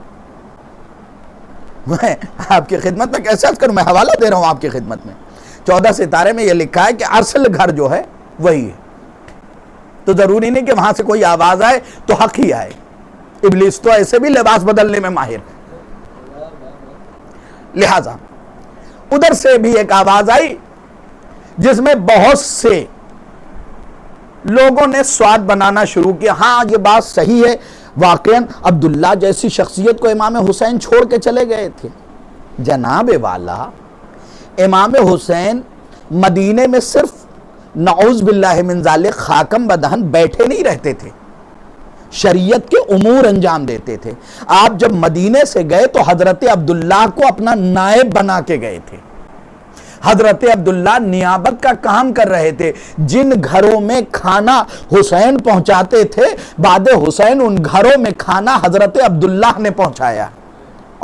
[SPEAKER 1] میں آپ کی خدمت میں کیسے عرض کروں، میں حوالہ دے رہا ہوں آپ کی خدمت میں. 14 ستارے میں یہ لکھا ہے کہ اصل گھر جو ہے وہی ہے. تو ضروری نہیں کہ وہاں سے کوئی آواز آئے تو حق ہی آئے. ابلیس تو ایسے بھی لباس بدلنے میں ماہر ہے. لہذا ادھر سے بھی ایک آواز آئی جس میں بہت سے لوگوں نے سواد بنانا شروع کیا. ہاں یہ بات صحیح ہے، واقعاً عبداللہ جیسی شخصیت کو امام حسین چھوڑ کے چلے گئے تھے. جناب والا، امام حسین مدینے میں صرف نعوذ باللہ من ذالک خاکم بدہن بیٹھے نہیں رہتے تھے، شریعت کے امور انجام دیتے تھے. آپ جب مدینے سے گئے تو حضرت عبداللہ کو اپنا نائب بنا کے گئے تھے. حضرت عبداللہ نیابت کا کام کر رہے تھے. جن گھروں میں کھانا حسین پہنچاتے تھے، بعد حسین ان گھروں میں کھانا حضرت عبداللہ نے پہنچایا.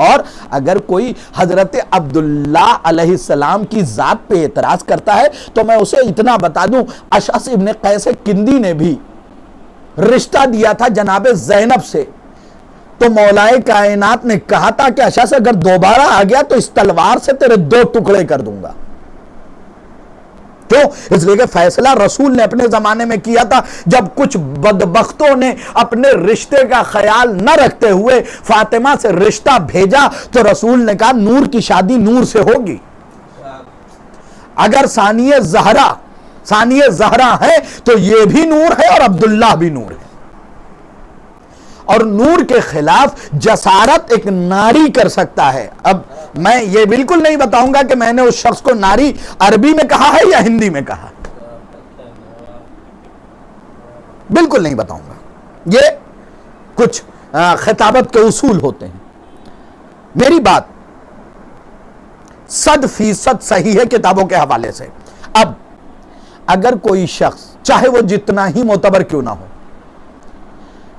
[SPEAKER 1] اور اگر کوئی حضرت عبداللہ علیہ السلام کی ذات پہ اعتراض کرتا ہے تو میں اسے اتنا بتا دوں، اشعث ابن قیس کندی نے بھی رشتہ دیا تھا جناب زینب سے. تو مولائے کائنات نے کہا تھا کہ اچھا سے اگر دوبارہ آ گیا تو اس تلوار سے تیرے 2 ٹکڑے کر دوں گا. کیوں؟ اس لیے کہ فیصلہ رسول نے اپنے زمانے میں کیا تھا. جب کچھ بدبختوں نے اپنے رشتے کا خیال نہ رکھتے ہوئے فاطمہ سے رشتہ بھیجا تو رسول نے کہا نور کی شادی نور سے ہوگی. اگر ثانیہ زہرا ہے تو یہ بھی نور ہے اور عبداللہ بھی نور ہے. اور نور کے خلاف جسارت ایک ناری کر سکتا ہے. اب میں یہ بالکل نہیں بتاؤں گا کہ میں نے اس شخص کو ناری عربی میں کہا ہے یا ہندی میں کہا, بالکل نہیں بتاؤں گا. یہ کچھ خطابت کے اصول ہوتے ہیں. میری بات 100% صحیح ہے کتابوں کے حوالے سے. اب اگر کوئی شخص چاہے وہ جتنا ہی معتبر کیوں نہ ہو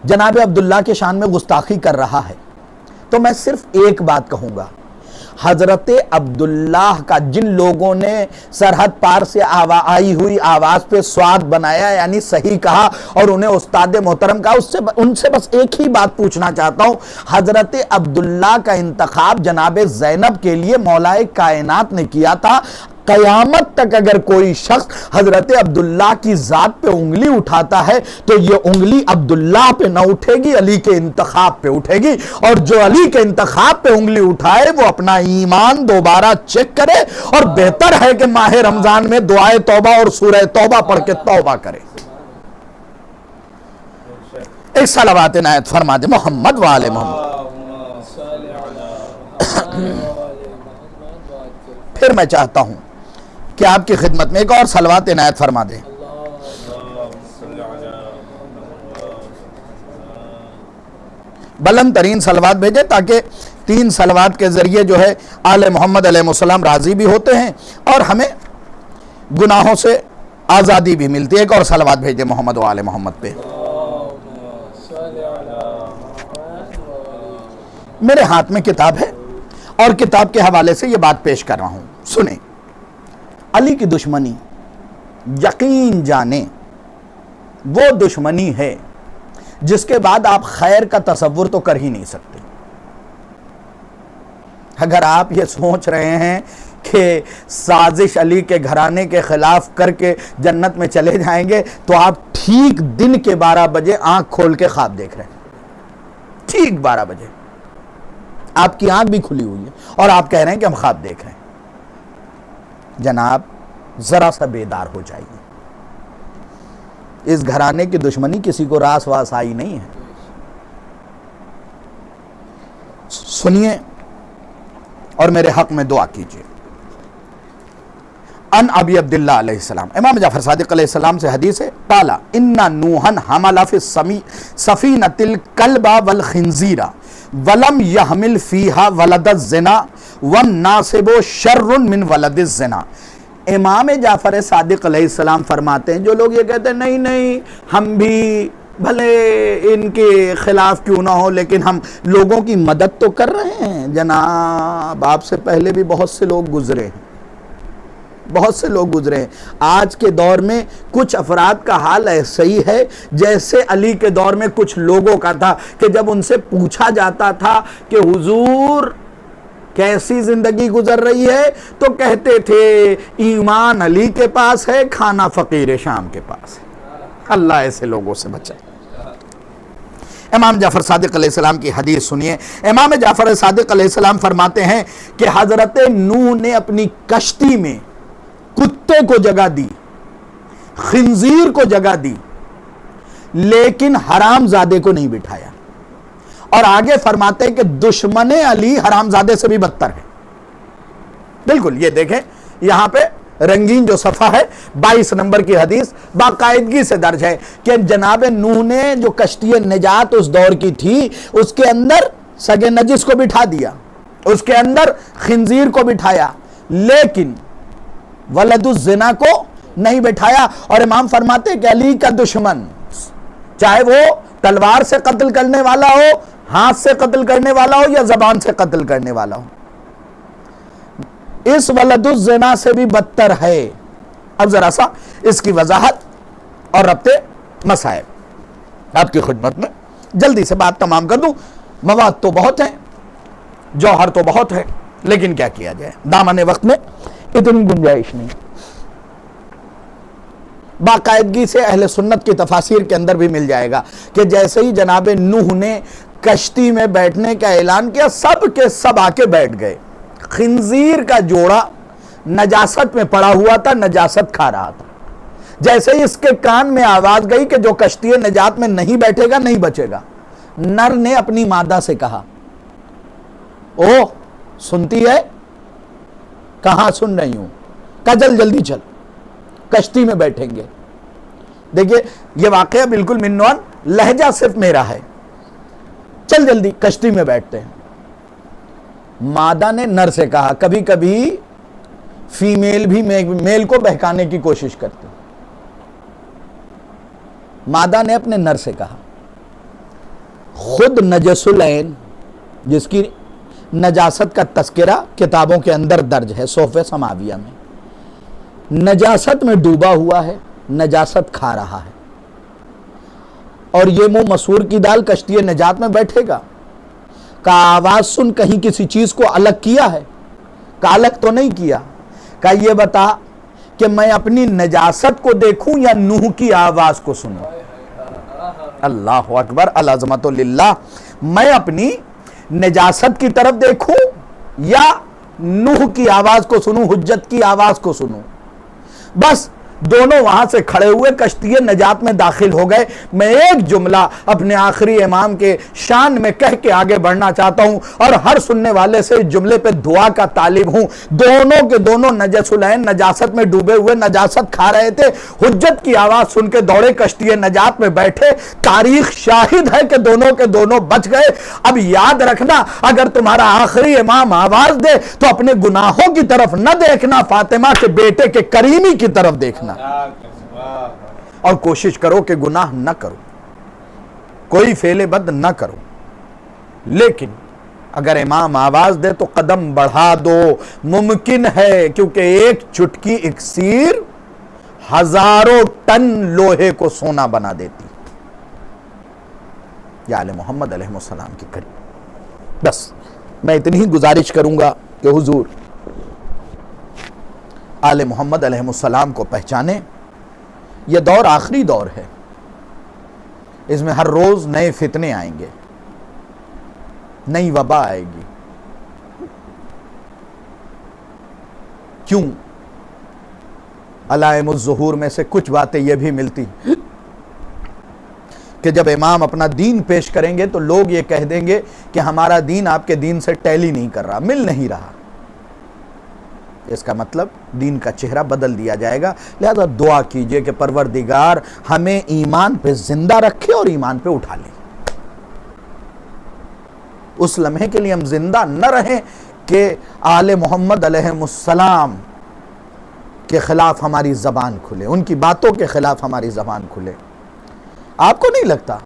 [SPEAKER 1] جناب عبداللہ کے شان میں گستاخی کر رہا ہے تو میں صرف ایک بات کہوں گا, حضرت عبداللہ کا جن لوگوں نے سرحد پار سے آئی ہوئی آواز پہ سواد بنایا یعنی صحیح کہا اور انہیں استاد محترم کہا, ان سے بس ایک ہی بات پوچھنا چاہتا ہوں. حضرت عبداللہ کا انتخاب جناب زینب کے لیے مولائے کائنات نے کیا تھا. قیامت تک اگر کوئی شخص حضرت عبداللہ کی ذات پہ انگلی اٹھاتا ہے تو یہ انگلی عبداللہ پہ نہ اٹھے گی, علی کے انتخاب پہ اٹھے گی. اور جو علی کے انتخاب پہ انگلی اٹھائے وہ اپنا ایمان دوبارہ چیک کرے اور بہتر ہے کہ ماہ رمضان میں دعائے توبہ اور سورہ توبہ پڑھ کے توبہ کرے. ایک صلوات عنایت فرما دے محمد و آل محمد. پھر میں چاہتا ہوں کہ آپ کی خدمت میں ایک اور صلوات عنایت فرما دیں. بلند ترین صلوات بھیجے تاکہ 3 صلوات کے ذریعے جو ہے آل محمد علیہ السلام راضی بھی ہوتے ہیں اور ہمیں گناہوں سے آزادی بھی ملتی ہے. ایک اور صلوات بھیجے محمد و آل محمد پہ. میرے ہاتھ میں کتاب ہے اور کتاب کے حوالے سے یہ بات پیش کر رہا ہوں, سنیں. علی کی دشمنی یقین جانیں وہ دشمنی ہے جس کے بعد آپ خیر کا تصور تو کر ہی نہیں سکتے. اگر آپ یہ سوچ رہے ہیں کہ سازش علی کے گھرانے کے خلاف کر کے جنت میں چلے جائیں گے تو آپ ٹھیک دن کے 12 بجے آنکھ کھول کے خواب دیکھ رہے ہیں. ٹھیک 12 بجے آپ کی آنکھ بھی کھلی ہوئی ہے اور آپ کہہ رہے ہیں کہ ہم خواب دیکھ رہے ہیں. جناب ذرا سا بیدار ہو جائیے. اس گھرانے کی دشمنی کسی کو راس واس آئی نہیں ہے. سنیے اور میرے حق میں دعا کیجیے. ان ابی عبداللہ علیہ السلام, امام جعفر صادق علیہ السلام سے حدیث ہے, قال ان نوحا حمل فی سفینۃ الکلب والخنزیر ولم يحمل فیہا ولد الزنا والناسب شر من ولد الزنا. امام جعفر صادق علیہ السلام فرماتے ہیں جو لوگ یہ کہتے ہیں نہیں ہم بھی بھلے ان کے خلاف کیوں نہ ہو لیکن ہم لوگوں کی مدد تو کر رہے ہیں. جناب آپ سے پہلے بھی بہت سے لوگ گزرے ہیں, بہت سے لوگ گزرے ہیں. آج کے دور میں کچھ افراد کا حال ایسا ہی ہے جیسے علی کے دور میں کچھ لوگوں کا تھا کہ جب ان سے پوچھا جاتا تھا کہ حضور کیسی زندگی گزر رہی ہے تو کہتے تھے ایمان علی کے پاس ہے, کھانا فقیر شام کے پاس ہے. اللہ ایسے لوگوں سے بچائے. امام جعفر صادق علیہ السلام کی حدیث سنیے. امام جعفر صادق علیہ السلام فرماتے ہیں کہ حضرت نوح نے اپنی کشتی میں کتے کو جگہ دی, خنزیر کو جگہ دی, لیکن حرام زادے کو نہیں بٹھایا. اور آگے فرماتے ہیں کہ دشمن علی حرام زادے سے بھی بدتر ہے. بالکل یہ دیکھیں یہاں پہ رنگین جو صفحہ ہے 22 نمبر کی حدیث باقاعدگی سے درج ہے کہ جناب نوح نے جو کشتی نجات اس دور کی تھی اس کے اندر سگے نجس کو بٹھا دیا, اس کے اندر خنزیر کو بٹھایا, لیکن ولد الزنا کو نہیں بٹھایا. اور امام فرماتے ہیں کہ علی کا دشمن چاہے وہ تلوار سے قتل کرنے والا ہو, ہاتھ سے قتل کرنے والا ہو یا زبان سے قتل کرنے والا ہو, اس ولد الزنا سے بھی بدتر ہے. اب ذرا سا اس کی وضاحت اور ربط مسائل آپ کی خدمت میں جلدی سے بات تمام کر دوں. مواد تو بہت ہیں، جوہر تو بہت ہے، لیکن کیا کیا جائے، دامن وقت میں اتنی گنجائش نہیں۔ باقاعدگی سے اہل سنت کی تفاسیر کے اندر بھی مل جائے گا کہ جیسے ہی جناب نوح نے کشتی میں بیٹھنے کا اعلان کیا، سب کے سب آ کے بیٹھ گئے۔ خنزیر کا جوڑا نجاست میں پڑا ہوا تھا، نجاست کھا رہا تھا۔ جیسے ہی اس کے کان میں آواز گئی کہ جو کشتی نجات میں نہیں بیٹھے گا نہیں بچے گا، نر نے اپنی مادہ سے کہا، او سنتی ہے؟ کہاں سن رہی ہوں؟ کہا چل جلدی چل، کشتی میں بیٹھیں گے۔ دیکھیے یہ واقعہ بالکل من نوع لہجہ صرف میرا ہے، چل جلدی کشتی میں بیٹھتے ہیں۔ مادہ نے نر سے کہا، کبھی کبھی فیمیل بھی میل کو بہکانے کی کوشش کرتی۔ مادہ نے اپنے نر سے کہا، خود نجس العین، جس کی نجاست کا تذکرہ کتابوں کے اندر درج ہے صحف سماویہ میں، نجاست میں ڈوبا ہوا ہے، نجاست کھا رہا ہے، اور یہ منہ مسور کی دال کشتی نجات میں بیٹھے گا؟ کا آواز سن کہیں کسی چیز کو الگ کیا ہے؟ کا الگ تو نہیں کیا۔ کا یہ بتا کہ میں اپنی نجاست کو دیکھوں یا نوح کی آواز کو سنوں؟ اللہ اکبر، العظمت للہ۔ میں اپنی نجاست کی طرف دیکھوں یا نوح کی آواز کو سنوں، حجت کی آواز کو سنوں؟ بس دونوں وہاں سے کھڑے ہوئے کشتی نجات میں داخل ہو گئے۔ میں ایک جملہ اپنے آخری امام کے شان میں کہہ کے آگے بڑھنا چاہتا ہوں، اور ہر سننے والے سے اس جملے پہ دعا کا طالب ہوں۔ دونوں کے دونوں نجس العین نجاست میں ڈوبے ہوئے نجاست کھا رہے تھے، حجت کی آواز سن کے دوڑے کشتی نجات میں بیٹھے۔ تاریخ شاہد ہے کہ دونوں کے دونوں بچ گئے۔ اب یاد رکھنا، اگر تمہارا آخری امام آواز دے تو اپنے گناہوں کی طرف نہ دیکھنا، فاطمہ کے بیٹے کے کریمی کی طرف دیکھنا، اور کوشش کرو کہ گناہ نہ کرو، کوئی فعل بد نہ کرو۔ لیکن اگر امام آواز دے تو قدم بڑھا دو، ممکن ہے، کیونکہ ایک چٹکی اکسیر ہزاروں ٹن لوہے کو سونا بنا دیتی۔ یا آل محمد علیہ السلام کی قریب۔ بس میں اتنی ہی گزارش کروں گا کہ حضور آل محمد علیہ السلام کو پہچانے۔ یہ دور آخری دور ہے، اس میں ہر روز نئے فتنے آئیں گے، نئی وبا آئے گی۔ کیوں؟ علائم الظہور میں سے کچھ باتیں یہ بھی ملتی کہ جب امام اپنا دین پیش کریں گے تو لوگ یہ کہہ دیں گے کہ ہمارا دین آپ کے دین سے ٹیلی نہیں کر رہا، مل نہیں رہا۔ اس کا مطلب دین کا چہرہ بدل دیا جائے گا۔ لہذا دعا کیجئے کہ پروردگار ہمیں ایمان پہ زندہ رکھے اور ایمان پہ اٹھا لے۔ اس لمحے کے لیے ہم زندہ نہ رہیں کہ آل محمد علیہ السلام کے خلاف ہماری زبان کھلے، ان کی باتوں کے خلاف ہماری زبان کھلے۔ آپ کو نہیں لگتا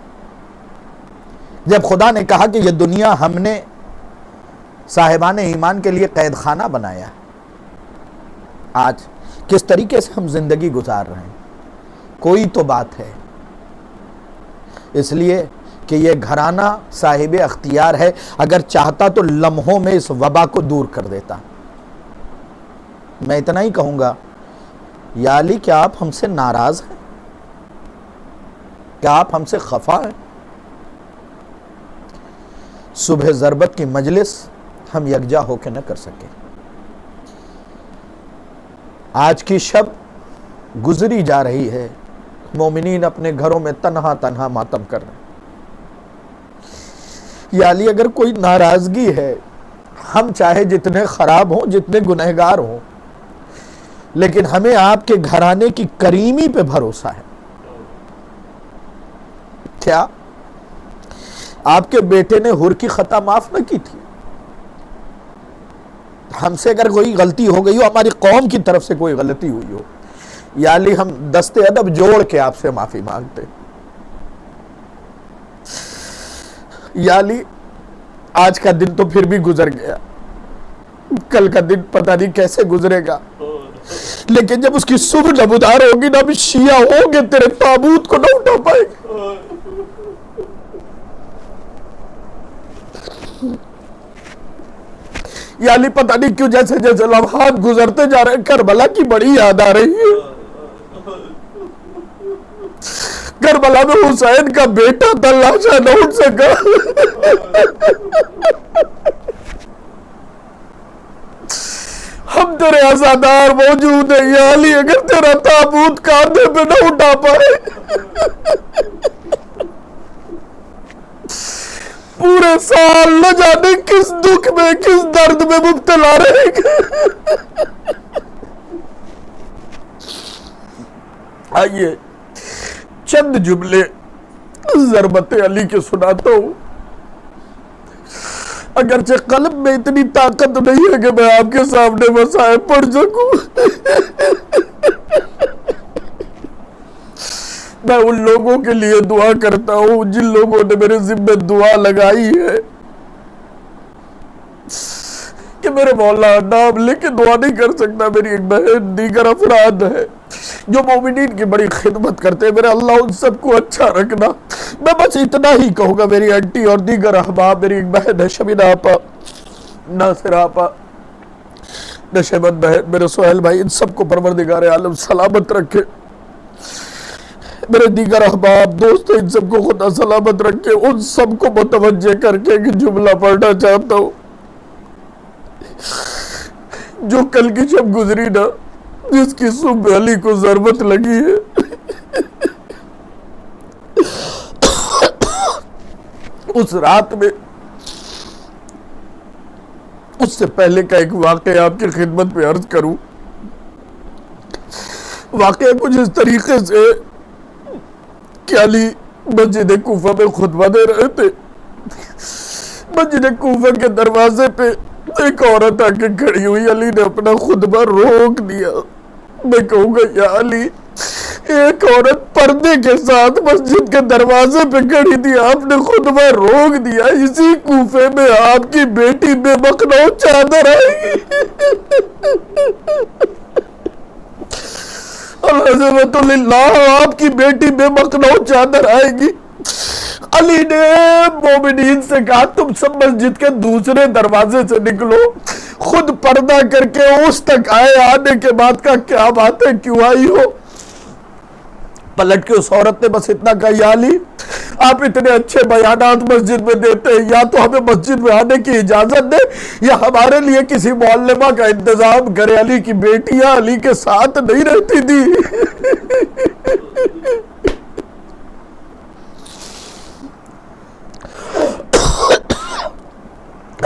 [SPEAKER 1] جب خدا نے کہا کہ یہ دنیا ہم نے صاحبان ایمان کے لیے قید خانہ بنایا، آج کس طریقے سے ہم زندگی گزار رہے ہیں؟ کوئی تو بات ہے، اس لیے کہ یہ گھرانہ صاحب اختیار ہے، اگر چاہتا تو لمحوں میں اس وبا کو دور کر دیتا۔ میں اتنا ہی کہوں گا، یا علی کیا آپ ہم سے ناراض ہیں؟ کیا آپ ہم سے خفا ہیں؟ صبح ضربت کی مجلس ہم یکجا ہو کے نہ کر سکے۔ آج کی شب گزری جا رہی ہے، مومنین اپنے گھروں میں تنہا تنہا ماتم کر رہے ہیں۔ یا علی اگر کوئی ناراضگی ہے، ہم چاہے جتنے خراب ہوں، جتنے گنہگار ہوں، لیکن ہمیں آپ کے گھرانے کی کریمی پہ بھروسہ ہے۔ کیا آپ کے بیٹے نے حر کی خطا معاف نہ کی تھی؟ ہم سے اگر کوئی غلطی ہو گئی ہو، ہماری قوم کی طرف سے کوئی غلطی ہوئی ہو، یا علی ہم دستے ادب جوڑ کے آپ سے معافی مانگتے۔ یا علی آج کا دن تو پھر بھی گزر گیا، کل کا دن پتہ نہیں کیسے گزرے گا، لیکن جب اس کی صبح نمودار ہوگی نا، بھی شیعہ ہوں گے تیرے تابوت کو نہ اٹھا پائے گے۔
[SPEAKER 2] یا علی پتہ نہیں کیوں جیسے جیسے لمحات گزرتے جا رہے ہیں کربلا کی بڑی یاد آ رہی ہے. کربلا میں حسین کا بیٹا تھا، لاشا نہ اٹھ سکا. ہم تیرے عزادار موجود ہیں یا علی، اگر تیرا تابوت کاندھے پہ نہ اٹھا پائے پورے سال نہ جانے کس دکھ میں کس درد میں مبتلا رہے گا. آئیے چند جملے ضربت علی کے سناتا ہوں. اگرچہ قلب میں اتنی طاقت نہیں ہے کہ میں آپ کے سامنے مسائل پڑھ سکوں. میں ان لوگوں کے لیے دعا کرتا ہوں جن لوگوں نے میرے ذمہ دعا لگائی ہے کہ میرے مولا نام لے کے دعا نہیں کر سکتا. میری ایک بہن، دیگر افراد ہے جو مومنین کی بڑی خدمت کرتے ہیں. میرے اللہ ان سب کو اچھا رکھنا. میں بس اتنا ہی کہوں گا. میری انٹی اور دیگر احباب، میری ایک بہن ہے شمینہ آپا، ناصر آپا، نشیمت بہن، میرے سہیل بھائی، ان سب کو پروردگار عالم سلامت رکھے. میرے دیگر احباب دوست، ان سب کو خدا سلامت رکھے. ان سب کو متوجہ کر کے ایک جملہ پڑھنا چاہتا ہوں جو کل کی شب گزری نا، جس کی صبح علی کو ضربت لگی ہے. اس رات میں اس سے پہلے کا ایک واقعہ آپ کی خدمت پہ عرض کروں. واقعہ کچھ اس طریقے سے کہ علی مسجد کوفہ میں خطبہ دے رہے تھے. مسجد کوفہ کے دروازے پہ ایک عورت آ کے کھڑی ہوئی. علی نے اپنا خطبہ روک دیا. میں کہوں گا یا علی، ایک عورت پردے کے ساتھ مسجد کے دروازے پہ کھڑی تھی، آپ نے خطبہ روک دیا. اسی کوفے میں آپ کی بیٹی بے مخنو چادر آئے گی. العظمت للہ، آپ کی بیٹی بے مخنو چادر آئے گی. علی نے مومنین سے کہا تم سب مسجد کے دوسرے دروازے سے نکلو. خود پردہ کر کے اس تک آئے. آنے کے بعد کہا کیا بات ہے، کیوں آئی ہو؟ پلٹ کے اس عورت نے بس اتنا کہا یا علی، آپ اتنے اچھے بیانات مسجد میں دیتے ہیں، یا تو ہمیں مسجد میں آنے کی اجازت دے یا ہمارے لیے کسی معلمہ کا انتظام کرے. علی کی بیٹیاں علی کے ساتھ نہیں رہتی تھی.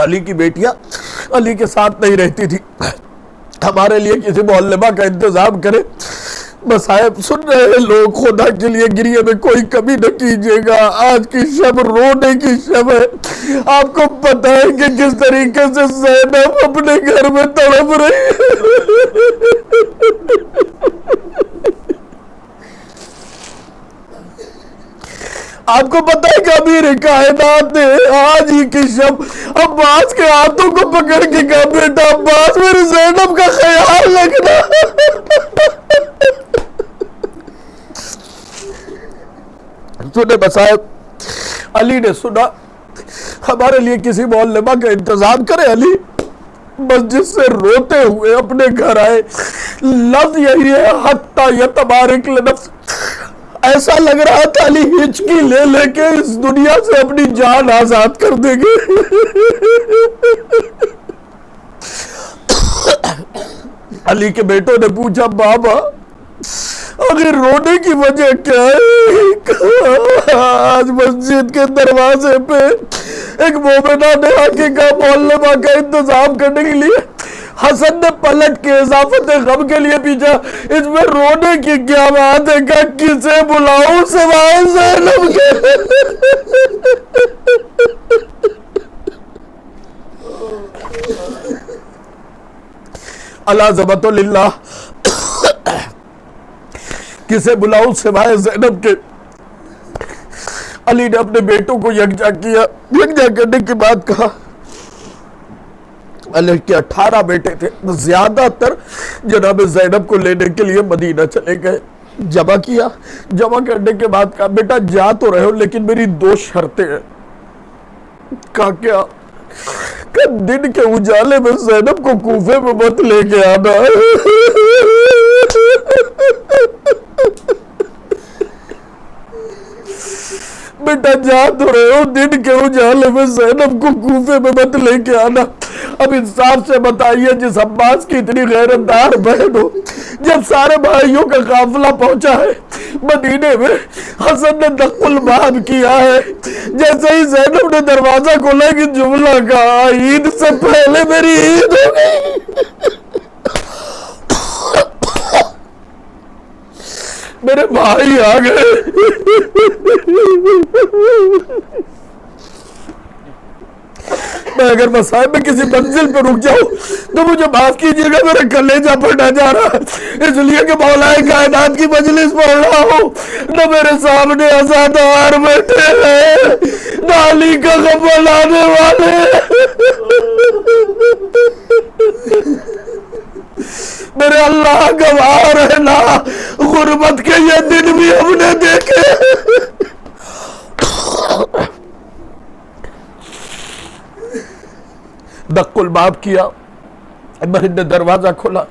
[SPEAKER 2] علی کی بیٹیاں علی کے ساتھ نہیں رہتی تھی. ہمارے لیے کسی معلمہ کا انتظام کرے. مصائب سن رہے ہیں لوگ، خدا کے لیے گریے میں کوئی کمی نہ کیجیے گا. آج کی شب رونے کی شب ہے. آپ کو پتہ ہے کہ کس طریقے سے زینب اپنے گھر میں تڑپ رہی ہے. آپ کو پتہ ہے کہ امیر کائنات نے آج ہی کی شب عباس کے ہاتھوں کو پکڑ کے کہا بیٹا عباس، میری زینب کا خیال رکھنا. سنے بصائب، علی نے سنا ہمارے لیے کسی معلمہ کا انتظام کرے. علی مسجد سے روتے ہوئے اپنے گھر آئے. لفظ یہی ہے حتی یتبارک لنفس. ایسا لگ رہا تھا علی ہچکی لے لے کے اس دنیا سے اپنی جان آزاد کر دیں گے. علی کے بیٹوں نے پوچھا بابا اگر رونے کی وجہ کیا ہے؟ آج مسجد کے دروازے پہ ایک مومنہ نے آ کے کہا معلمہ کا انتظام کرنے کے لیے. حسن نے پلٹ کے اضافت غم کے لیے پیچھا اس میں رونے کی کیا بات ہے؟ کہ کسے بلاؤں سوائے زینب کے؟ العظمت للہ، کسے بلاؤں سوائے زینب کے؟ علی نے اپنے بیٹوں کو یکجا کیا. یکجا کرنے کے بعد کہا علی کے 18 بیٹے تھے، زیادہ تر جناب زینب کو لینے کے لیے مدینہ چلے گئے. جمع کیا. جمع کرنے کے بعد کہا بیٹا جا تو رہے ہو لیکن میری 2 شرطیں ہیں. کہا کیا؟ کہ دن کے اجالے میں زینب کو کوفے میں مت لے کے آنا. بیٹا جا تو رہے ہو, دن کے اجالے میں زینب کو کوفے میں مت لے کے آنا. اب انصاف سے بتائیے, جس عباس کی اتنی غیرتدار بہن ہو, جب سارے بھائیوں کا قافلہ پہنچا ہے مدینے میں, حسن نے دق الباب کیا ہے, جیسے ہی زینب نے دروازہ کھولا کہ جملہ کہا, عید سے پہلے میری عید ہو گئی. میرے بھائی آ گئے. میں اگر مسائل میں کسی منزل پہ رک جاؤں تو مجھے معاف کیجیے گا, میرا کلیجہ پھٹا جا رہا ہے, اس لیے کہ مولا کائنات کی مجلس پڑھ رہا ہوں, نہ میرے سامنے عزادار بیٹھے ہیں, نہ علی کا غم لانے والے. میرے اللہ گواہ رہنا, غربت کے یہ دن بھی ہم نے دیکھے. دق الباب کیا, بہن نے دروازہ کھولا.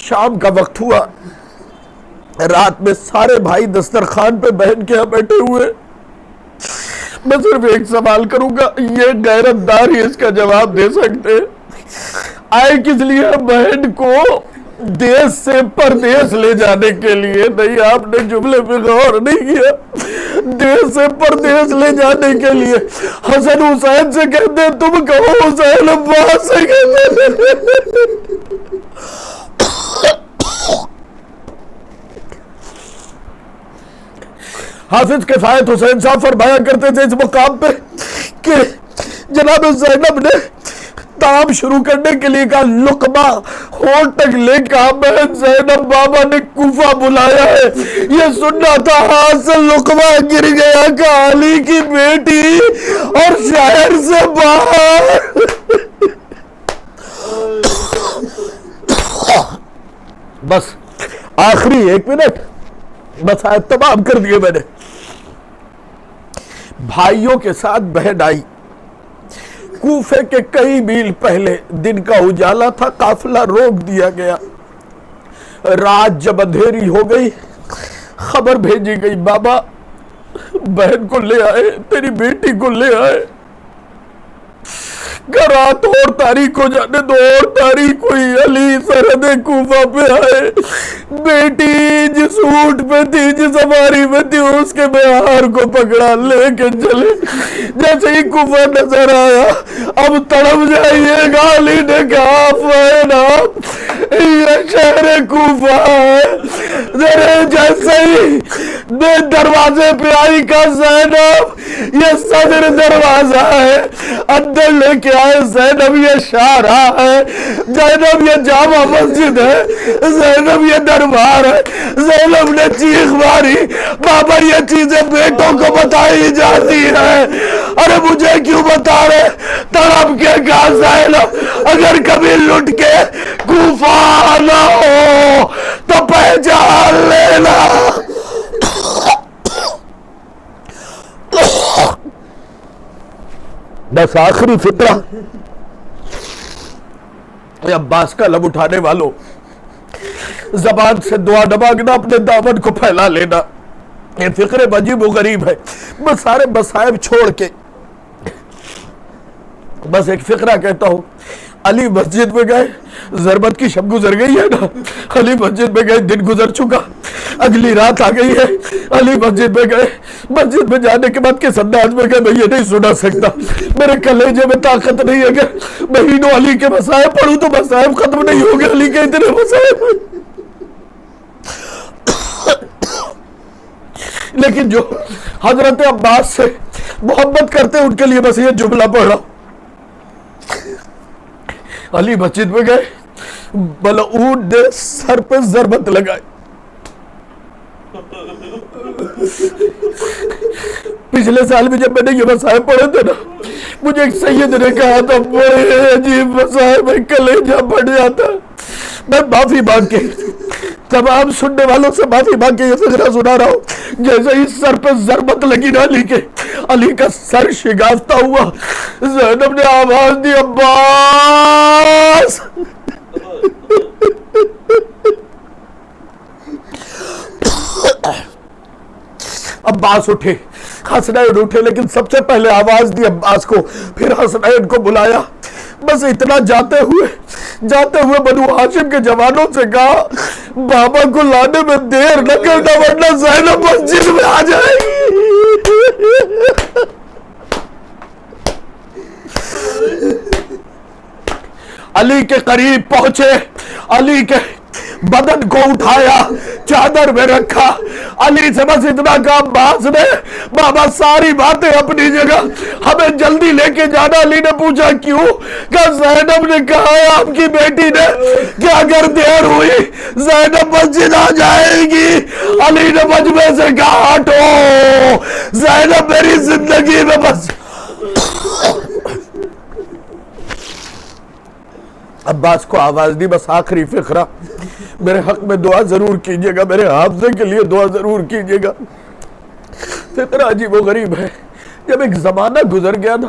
[SPEAKER 2] شام کا وقت ہوا, رات میں سارے بھائی دسترخوان پہ بہن کے یہاں بیٹھے ہوئے. میں صرف ایک سوال کروں گا, یہ غیرت دار ہی اس کا جواب دے سکتے آئے کس لیے بہن کو دیس سے پردیس لے جانے کے لیے؟ نہیں, آپ نے جملے پہ غور نہیں کیا. دیس سے پردیس لے جانے کے لیے حسن حسین سے کہتے, تم کہو حسین عباس سے کہتے. حافظ کفایت حسین صاحب فرمایا کرتے تھے اس مقام پہ کہ جناب زینب نے تعام شروع کرنے کے لیے کہا, لقمہ ہونٹ تک لے کہا, بہن زینب بابا نے کوفہ بلایا ہے. یہ سننا تھا, ہاتھ سے لقمہ گر گیا کہ علی کی بیٹی اور شہر سے باہر. بس آخری 1 منٹ, بس آیت تمام کر دیے میں نے. بھائیوں کے ساتھ بہن آئی. کوفے کے کئی میل پہلے دن کا اجالا تھا, قافلہ روک دیا گیا. رات جب اندھیری ہو گئی, خبر بھیجی گئی, بابا بہن کو لے آئے, تیری بیٹی کو لے آئے. کہ رات اور تاریخ ہو جانے دو, اور تاریخ ہوئی, علی سرحد کوفہ پہ آئے. بیٹی جس اونٹ پہ تھی, جس سواری میں تھی, اس کے بہار کو پکڑا لے کے چلے. جیسے ہی کوفہ نظر آیا, اب تڑپ جائیے گا. علی نے کہا, فینا یہ شہر کوفہ ہے. جیسے ہی دروازے پہ آئی کا زینب یہ صدر دروازہ ہے, اندر لے کے آئے. زینب یہ شاہراہ ہے, زینب یہ جامع مسجد ہے, زینب یہ دربار ہے. زینب نے چیخ ماری, بابا یہ چیزیں بیٹوں کو بتائی جاتی ہیں, ارے مجھے کیوں بتا رہے؟ تڑپ کے کہا, زینب اگر کبھی لٹ کے کوفہ آنا ہو تو پہچان لینا. بس آخری فطرہ, عباس کا لب اٹھانے والوں, زبان سے دعا نہ مانگنا, اپنے دامن کو پھیلا لینا. یہ فکر عجیب و غریب ہے. میں سارے مصائب چھوڑ کے بس ایک فقرہ کہتا ہوں. علی مسجد میں گئے, ضربت کی شب گزر گئی ہے نا, علی مسجد میں گئے, دن گزر چکا, اگلی رات آ گئی ہے. علی مسجد میں گئے, مسجد میں جانے کے بعد کس انداز میں گئے میں یہ نہیں سنا سکتا. میرے کلیجے میں طاقت نہیں ہے کہ مہینوں علی کے مصائب پڑھوں تو مصائب ختم نہیں ہو گئے. علی کے اتنے مصائب, لیکن جو حضرت عباس سے محبت کرتے ان کے لیے بس یہ جملہ پڑھ رہا ہوں. علی مسجد میں گئے, ملعون نے سر پہ ضربت لگائی. پچھلے سال بھی جب میں نے یہ مصائب پڑھے تھے نا, مجھے ایک سید نے کہا تھا, بڑے عجیب مصائب میں کلیجہ پھٹ جاتا. میں معافی مانگ کے تمام سننے والوں سے معافی مانگ کے یہ فقرہ سنا رہا ہوں. جیسے ہی سر پہ ضربت لگی نا علی کا سر شگافتہ ہوا. زینب نے آواز دی عباس. عباس اٹھے, حسنین اٹھے, لیکن سب سے پہلے آواز دی عباس کو, پھر حسنین کو بلایا. بس اتنا جاتے ہوئے بنو ہاشم کے جوانوں سے کہا بابا کو لانے میں دیر نہ کرنا ورنہ زینب مسجد میں آ جائے گی. علی کے قریب پہنچے, علی کے بدن کو اٹھایا, چادر میں رکھا. علی سے بس اتنا کہا عباس نے بابا ساری باتیں اپنی جگہ, ہمیں جلدی لے کے جانا. علی نے پوچھا کیوں؟ کہ زینب نے کہا ہے آپ کی بیٹی نے کہ اگر دیر ہوئی زینب مسجد آ جائے گی. علی نے مجمع سے کہا ہٹو, زینب میری زندگی میں بس. عباس کو آواز دی بس آخری فقرہ میرے حق میں دعا ضرور کیجئے گا, میرے حافظے کے لیے دعا ضرور کیجئے گا. فقرہ عجیب و غریب ہے. جب ایک زمانہ گزر گیا نا,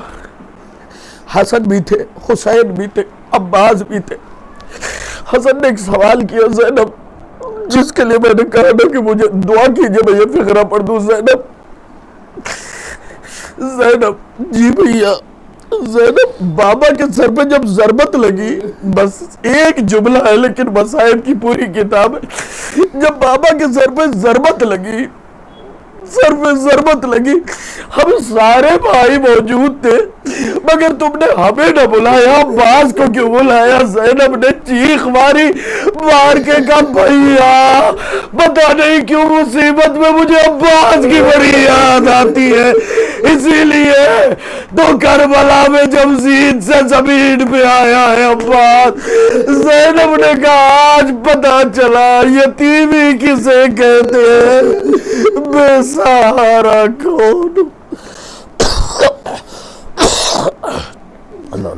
[SPEAKER 2] حسن بھی تھے, حسین بھی تھے, عباس بھی تھے. حسن نے ایک سوال کیا زینب, جس کے لیے میں نے کہا نا کہ مجھے دعا کیجئے میں یہ فقرہ پڑھ دوں. زینب جی بھیا, زینب بابا کے سر پہ جب ضربت لگی, بس ایک جملہ ہے لیکن مصائب کی پوری کتاب ہے. جب بابا کے سر پہ ضربت لگی, ہم سارے بھائی موجود تھے مگر تم نے ہمیں نہ بلایا, عباس کو کیوں بلایا؟ زینب نے چیخ ماری, مار کے کہا بھیا پتہ نہیں کیوں مصیبت میں مجھے عباس کی بڑی یاد آتی ہے, اسی لیے تو کربلا میں جب زین سے زمین پہ آیا ہے عباس. زینب نے کہا آج پتہ چلا یتیمی کسے کہتے ہیں, بے سہارا کون. اللہ